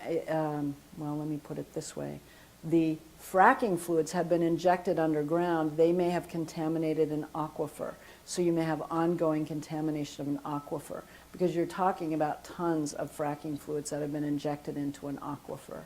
let me put it this way, the fracking fluids have been injected underground, they may have contaminated an aquifer. So you may have ongoing contamination of an aquifer because you're talking about tons of fracking fluids that have been injected into an aquifer.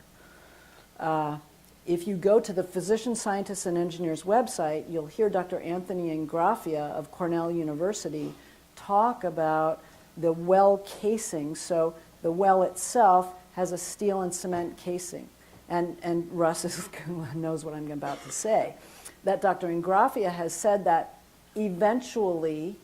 If you go to the Physician Scientists and Engineers website, you'll hear Dr. Anthony Ingrafia of Cornell University talk about the well casing. So the well itself has a steel and cement casing. And Russ knows what I'm about to say. That Dr. Ingrafia has said that eventually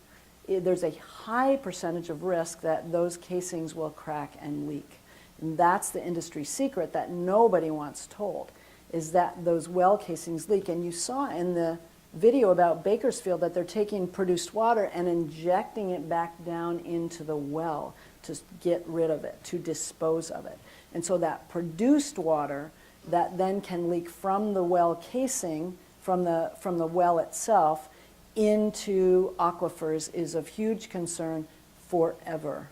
there's a high percentage of risk that those casings will crack and leak. And that's the industry secret that nobody wants told, is that those well casings leak. And you saw in the video about Bakersfield that they're taking produced water and injecting it back down into the well to get rid of it, to dispose of it. And so that produced water that then can leak from the well casing from the well itself into aquifers is of huge concern forever.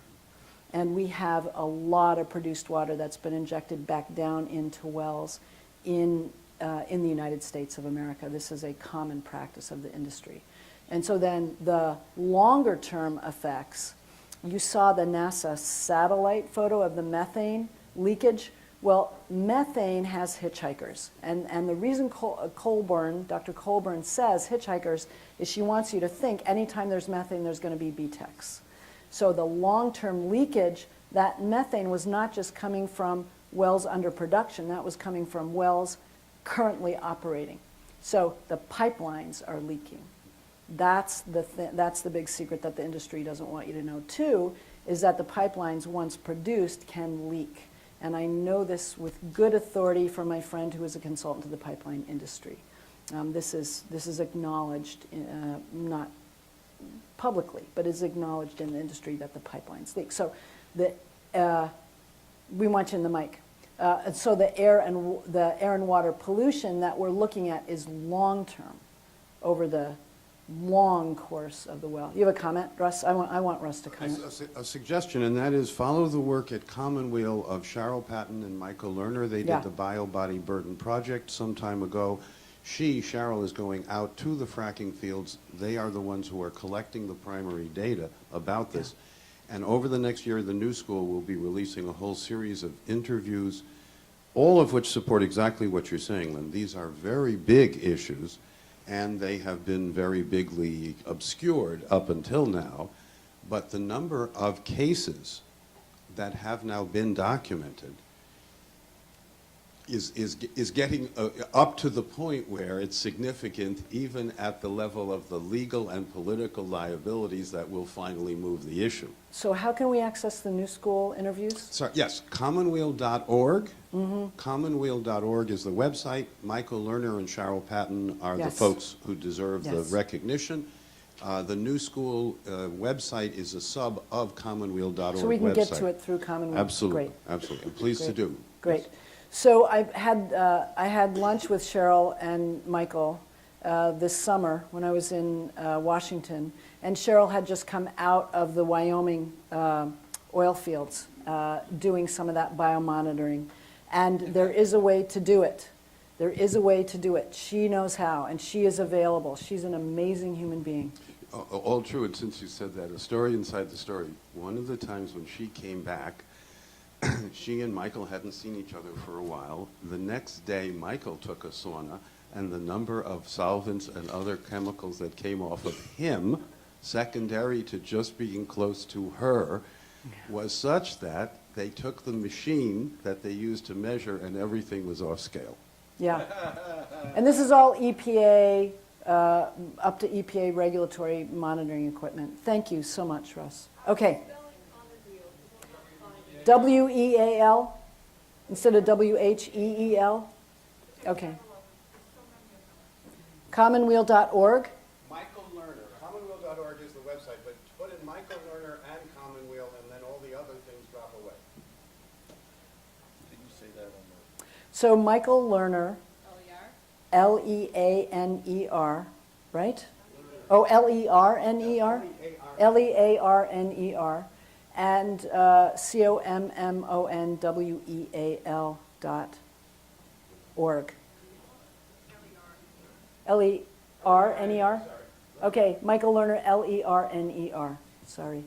And we have a lot of produced water that's been injected back down into wells in the United States of America. This is a common practice of the industry. And so then the longer term effects, you saw the NASA satellite photo of the methane leakage. Well, methane has hitchhikers. And the reason Dr. Colburn says hitchhikers is she wants you to think anytime there's methane, there's going to be BTEX. So the long-term leakage, that methane was not just coming from wells under production, that was coming from wells currently operating. So the pipelines are leaking. That's the big secret that the industry doesn't want you to know too, is that the pipelines, once produced, can leak. And I know this with good authority from my friend who is a consultant to the pipeline industry. This is acknowledged, not publicly, but is acknowledged in the industry that the pipelines leak. So we want you in the mic. And so the air and water pollution that we're looking at is long-term, over the long course of the well. You have a comment, Russ? I want Russ to comment. A suggestion, and that is follow the work at Commonweal of Cheryl Patton and Michael Lerner. They did the BioBody Burden Project some time ago. Cheryl, is going out to the fracking fields. They are the ones who are collecting the primary data about this. And over the next year, the New School will be releasing a whole series of interviews, all of which support exactly what you're saying, Lynn. These are very big issues, and they have been very bigly obscured up until now. But the number of cases that have now been documented is getting up to the point where it's significant, even at the level of the legal and political liabilities that will finally move the issue. So how can we access the New School interviews? Sorry, yes, commonweal.org. Commonweal.org is the website. Michael Lerner and Cheryl Patton are the folks who deserve the recognition. The New School website is a sub of commonweal.org website. So we can get to it through Commonweal. Absolutely, Great. absolutely. I'm pleased to do. Great. So I had lunch with Cheryl and Michael this summer when I was in Washington, and Cheryl had just come out of the Wyoming oil fields doing some of that biomonitoring. And there is a way to do it. There is a way to do it. She knows how, and she is available. She's an amazing human being. All true, and since you said that, a story inside the story. One of the times when she came back, she and Michael hadn't seen each other for a while. The next day, Michael took a sauna, and the number of solvents and other chemicals that came off of him, secondary to just being close to her, was such that they took the machine that they used to measure, and everything was off scale. Yeah. And this is all EPA, up to EPA regulatory monitoring equipment. Thank you so much, Russ. Okay. W-E-A-L instead of W-H-E-E-L? Okay. Commonweal.org? Michael Lerner. Commonweal.org is the website, but put in Michael Lerner and Commonweal, and then all the other things drop away. Did you say that on the... So Michael Lerner, L-E-A-N-E-R, right? Oh, L-E-R-N-E-R? L-E-A-R-N-E-R. And COMMONWEAL.org. L-E-R-N-E-R? Okay, Michael Lerner, L-E-R-N-E-R. Sorry.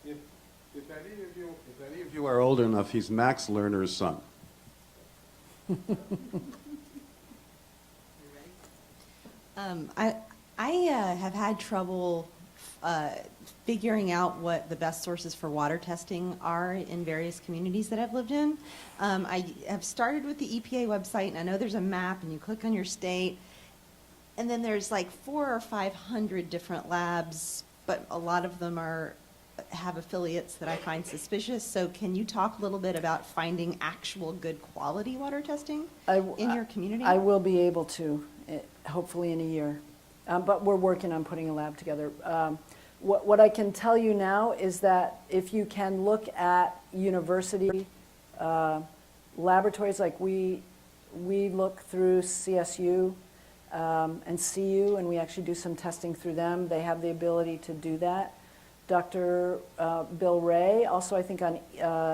If any of you are old enough, he's Max Lerner's son. I have had trouble figuring out what the best sources for water testing are in various communities that I've lived in. I have started with the EPA website, and I know there's a map, and you click on your state, and then there's like 400 or 500 different labs, but a lot of them have affiliates that I find suspicious. So can you talk a little bit about finding actual good quality water testing in your community? I will be able to, hopefully in a year. But we're working on putting a lab together. What I can tell you now is that if you can look at university laboratories, like we we look through CSU and CU, and we actually do some testing through them. They have the ability to do that. Dr. Bill Ray, also I think on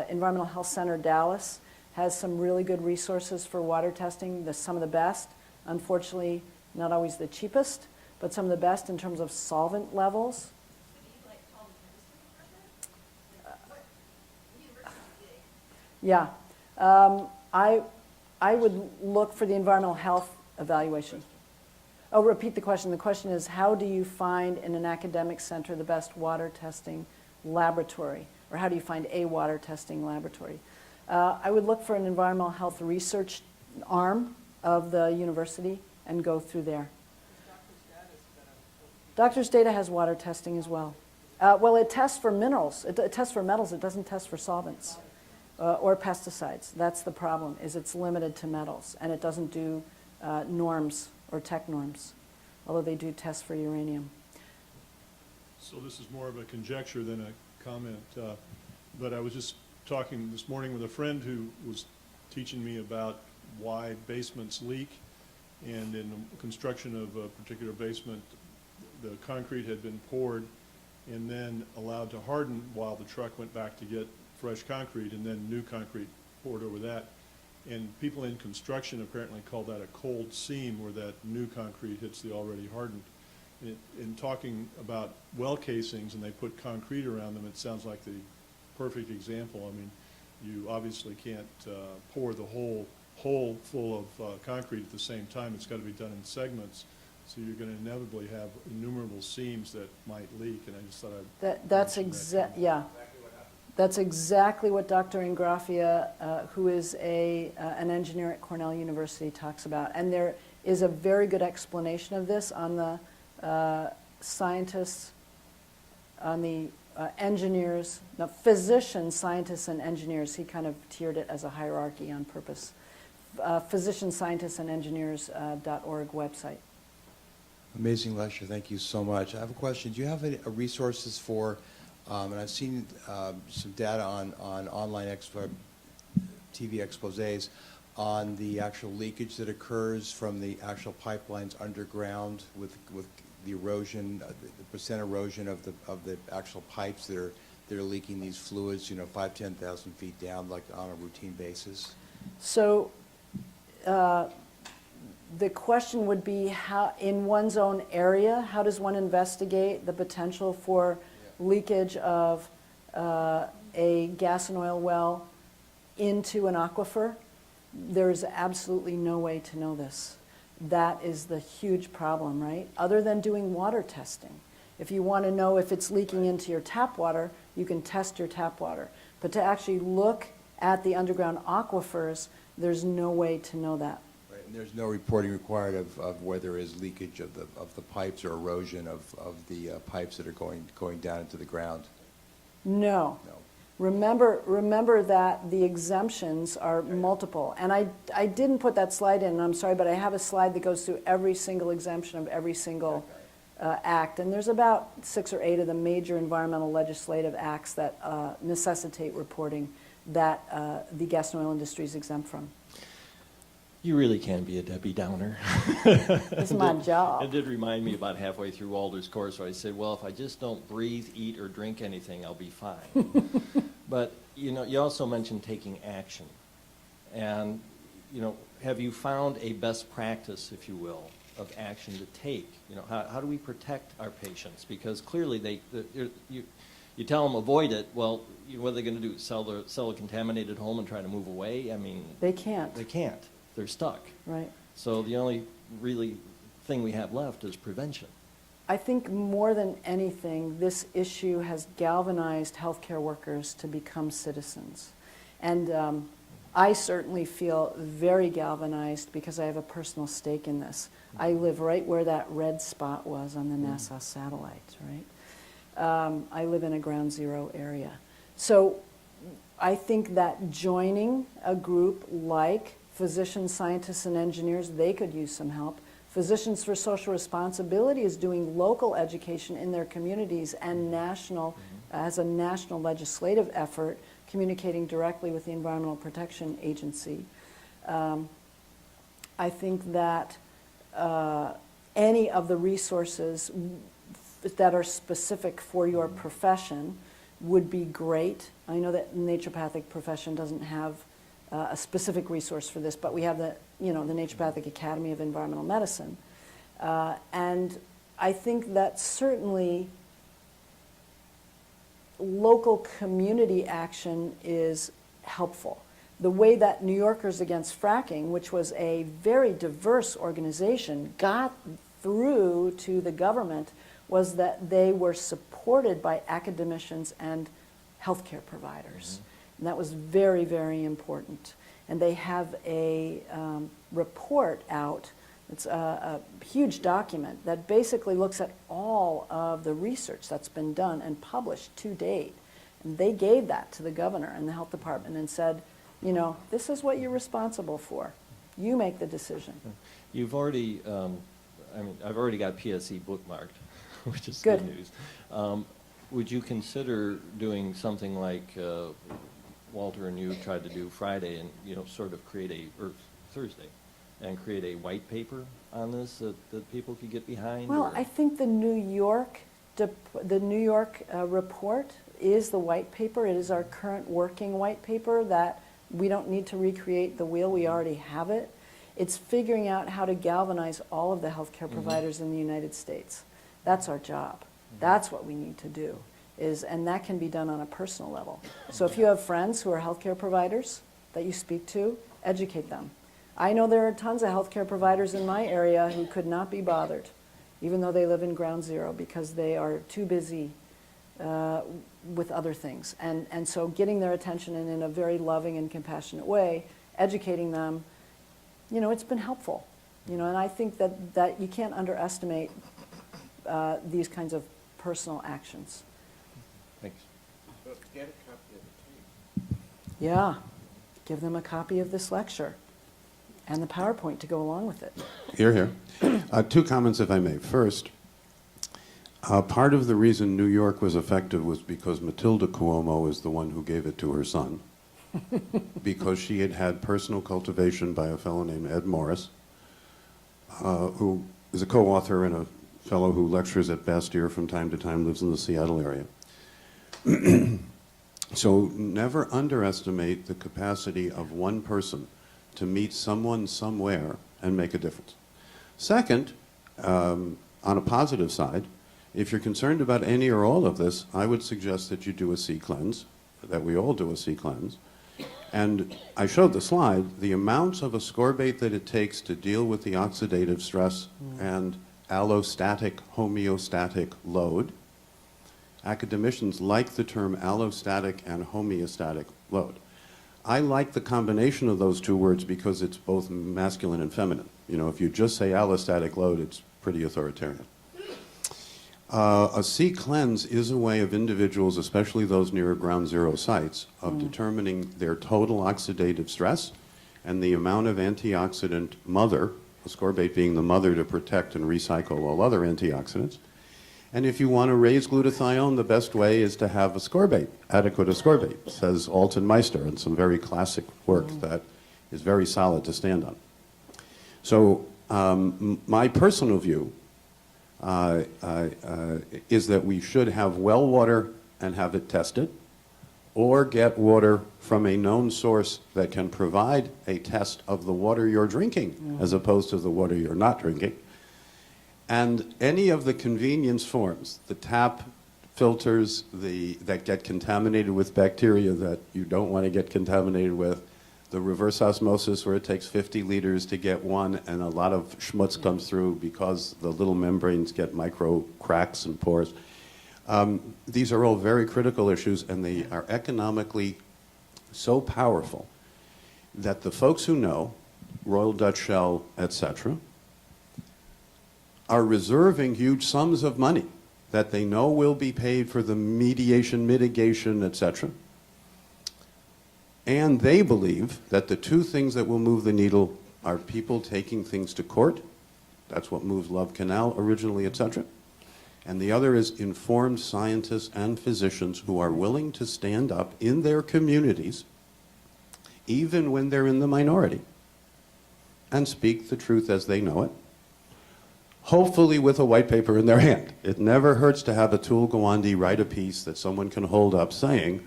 Environmental Health Center Dallas, has some really good resources for water testing, some of the best. Unfortunately, not always the cheapest, but some of the best in terms of solvent levels. Yeah. I would look for the environmental health evaluation. Oh, repeat the question. The question is, how do you find in an academic center the best water testing laboratory? Or how do you find a water testing laboratory? I would look for an environmental health research arm of the university and go through there. Doctor's Data has water testing as well. Well, it tests for minerals. It tests for metals. It doesn't test for solvents or pesticides. That's the problem, is it's limited to metals, and it doesn't do norms or tech norms, although they do test for uranium. So this is more of a conjecture than a comment, but I was just talking this morning with a friend who was teaching me about why basements leak, and in the construction of a particular basement, the concrete had been poured and then allowed to harden while the truck went back to get fresh concrete, and then new concrete poured over that. And people in construction apparently call that a cold seam, where that new concrete hits the already hardened. And in talking about well casings, and they put concrete around them, it sounds like the perfect example. I mean, you obviously can't pour the whole hole full of concrete at the same time. It's got to be done in segments. So you're going to inevitably have innumerable seams that might leak, and I just thought I'd That's exactly what Dr. Ingrafia, who is an engineer at Cornell University, talks about. And there is a very good explanation of this on the scientists, on the engineers, no, physicians, scientists, and engineers. He kind of tiered it as a hierarchy on purpose. Physicians, scientists, and engineers.org website. Amazing lecture. Thank you so much. I have a question. Do you have any resources for, and I've seen some data on online TV exposés on the actual leakage that occurs from the actual pipelines underground with the erosion, the percent erosion of the actual pipes that are leaking these fluids, 5,000 to 10,000 feet down, like on a routine basis? So the question would be, how, in one's own area, how does one investigate the potential for leakage of a gas and oil well into an aquifer? There's absolutely no way to know this. That is the huge problem, right? Other than doing water testing. If you want to know if it's leaking into your tap water, you can test your tap water. But to actually look at the underground aquifers, there's no way to know that. Right, and there's no reporting required of whether there is leakage of the pipes or erosion of the pipes that are going down into the ground? No. Remember that the exemptions are multiple. And I didn't put that slide in, and I'm sorry, but I have a slide that goes through every single exemption of every single act. And there's about 6 or 8 of the major environmental legislative acts that necessitate reporting that the gas and oil industry is exempt from. You really can be a Debbie Downer. It's my job. It did remind me about halfway through Walter's course where I said, well, if I just don't breathe, eat, or drink anything, I'll be fine. But, you also mentioned taking action. And, have you found a best practice, if you will, of action to take? How do we protect our patients? Because clearly you tell them avoid it. Well, what are they going to do? Sell a contaminated home and try to move away? I mean, they can't. They can't. They're stuck. Right. So the only really thing we have left is prevention. I think more than anything, this issue has galvanized healthcare workers to become citizens. And I certainly feel very galvanized because I have a personal stake in this. I live right where that red spot was on the NASA satellite, right? I live in a ground zero area. So I think that joining a group like physicians, scientists, and engineers, they could use some help. Physicians for Social Responsibility is doing local education in their communities and as a national legislative effort, communicating directly with the Environmental Protection Agency. I think that any of the resources that are specific for your profession would be great. I know that the naturopathic profession doesn't have a specific resource for this, but we have the Naturopathic Academy of Environmental Medicine. And I think that certainly local community action is helpful. The way that New Yorkers Against Fracking, which was a very diverse organization, got through to the government was that they were supported by academicians and healthcare providers. And that was very, very important. And they have a report out. It's a huge document that basically looks at all of the research that's been done and published to date. And they gave that to the governor and the health department and said, you know, this is what you're responsible for. You make the decision. You've already, I've already got PSE bookmarked, which is good news. Would you consider doing something like Walter and you tried to do Friday and, sort of create or Thursday, and create a white paper on this that people could get behind? Well, I think the New York report is the white paper. It is our current working white paper that we don't need to recreate the wheel. We already have it. It's figuring out how to galvanize all of the healthcare providers in the United States. That's our job. That's what we need to do. And that can be done on a personal level. So if you have friends who are healthcare providers that you speak to, educate them. I know there are tons of healthcare providers in my area who could not be bothered, even though they live in ground zero, because they are too busy with other things. And so getting their attention and in a very loving and compassionate way, educating them, it's been helpful. And I think that you can't underestimate these kinds of personal actions. Thanks. Get a copy of the tape. Yeah, give them a copy of this lecture and the PowerPoint to go along with it. Hear, hear. Two comments, if I may. First, part of the reason New York was effective was because Matilda Cuomo is the one who gave it to her son, because she had had personal cultivation by a fellow named Ed Morris, who is a co-author and a fellow who lectures at Bastyr from time to time, lives in the Seattle area. So never underestimate the capacity of one person to meet someone somewhere and make a difference. Second, on a positive side, if you're concerned about any or all of this, I would suggest that you do a sea cleanse, that we all do a sea cleanse. And I showed the slide, the amounts of ascorbate that it takes to deal with the oxidative stress and allostatic, homeostatic load. Academicians like the term allostatic and homeostatic load. I like the combination of those two words because it's both masculine and feminine. If you just say allostatic load, it's pretty authoritarian. A sea cleanse is a way of individuals, especially those near ground zero sites, of determining their total oxidative stress and the amount of antioxidant mother, ascorbate being the mother to protect and recycle all other antioxidants. And if you want to raise glutathione, the best way is to have ascorbate, adequate ascorbate, says Alton Meister, in some very classic work that is very solid to stand on. So my personal view is that we should have well water and have it tested, or get water from a known source that can provide a test of the water you're drinking as opposed to the water you're not drinking. And any of the convenience forms, the tap filters that get contaminated with bacteria that you don't want to get contaminated with, the reverse osmosis where it takes 50 liters to get one and a lot of schmutz comes through because the little membranes get micro cracks and pores. These are all very critical issues, and they are economically so powerful that the folks who know, Royal Dutch Shell, etc., are reserving huge sums of money that they know will be paid for the remediation, mitigation, etc. And they believe that the two things that will move the needle are people taking things to court. That's what moved Love Canal originally, etc. And the other is informed scientists and physicians who are willing to stand up in their communities, even when they're in the minority, and speak the truth as they know it, hopefully with a white paper in their hand. It never hurts to have Atul Gawande write a piece that someone can hold up saying,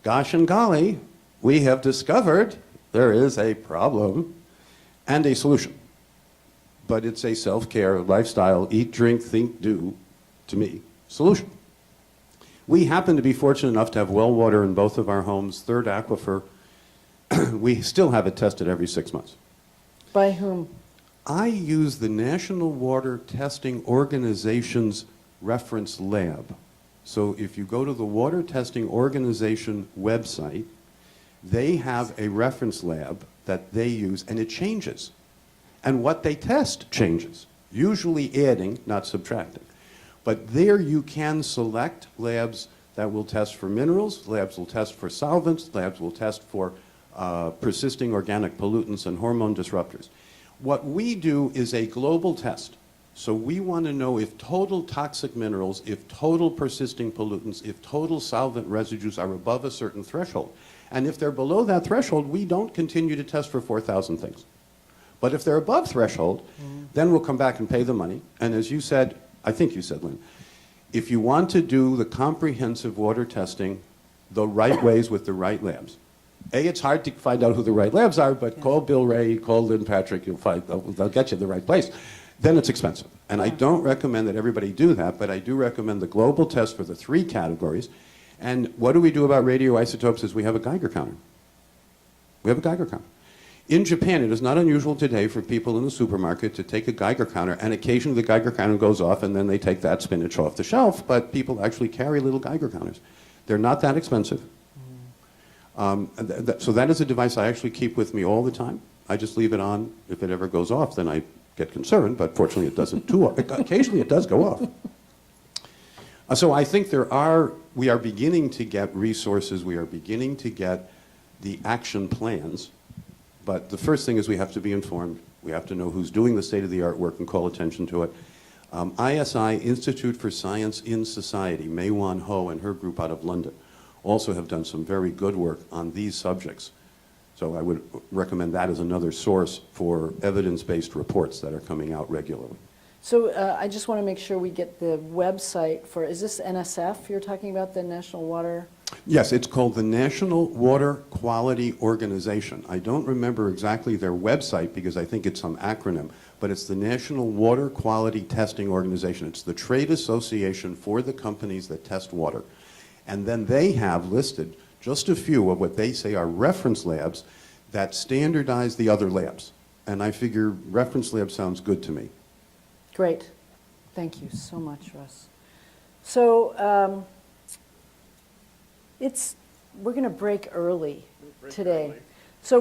gosh and golly, we have discovered there is a problem and a solution. But it's a self-care, lifestyle, eat, drink, think, do, to me, solution. We happen to be fortunate enough to have well water in both of our homes, third aquifer. We still have it tested every 6 months. By whom? I use the National Water Testing Organization's reference lab. So if you go to the Water Testing Organization website, they have a reference lab that they use, and it changes. And what they test changes, usually adding, not subtracting. But there you can select labs that will test for minerals, labs will test for solvents, labs will test for persisting organic pollutants and hormone disruptors. What we do is a global test. So we want to know if total toxic minerals, if total persisting pollutants, if total solvent residues are above a certain threshold. And if they're below that threshold, we don't continue to test for 4,000 things. But if they're above threshold, then we'll come back and pay the money. And as you said, I think you said, Lynn, if you want to do the comprehensive water testing the right ways with the right labs, it's hard to find out who the right labs are, but call Bill Ray, call Lynn Patrick, you'll find, they'll get you in the right place. Then it's expensive. And I don't recommend that everybody do that, but I do recommend the global test for the 3 categories. And what do we do about radioisotopes is we have a Geiger counter. We have a Geiger counter. In Japan, it is not unusual today for people in the supermarket to take a Geiger counter, and occasionally the Geiger counter goes off, and then they take that spinach off the shelf, but people actually carry little Geiger counters. They're not that expensive. So that is a device I actually keep with me all the time. I just leave it on. If it ever goes off, then I get concerned, but fortunately it doesn't too often. Occasionally it does go off. So I think we are beginning to get resources, we are beginning to get the action plans, but the first thing is we have to be informed. We have to know who's doing the state-of-the-art work and call attention to it. ISI, Institute for Science in Society, Mei-Wan Ho and her group out of London, also have done some very good work on these subjects. So I would recommend that as another source for evidence-based reports that are coming out regularly. So I just want to make sure we get the website for, is this NSF you're talking about, the National Water? Yes, it's called the National Water Quality Organization. I don't remember exactly their website because I think it's some acronym, but it's the National Water Quality Testing Organization. It's the trade association for the companies that test water. And then they have listed just a few of what they say are reference labs that standardize the other labs. And I figure reference lab sounds good to me. Great. Thank you so much, Russ. So we're going to break early today. So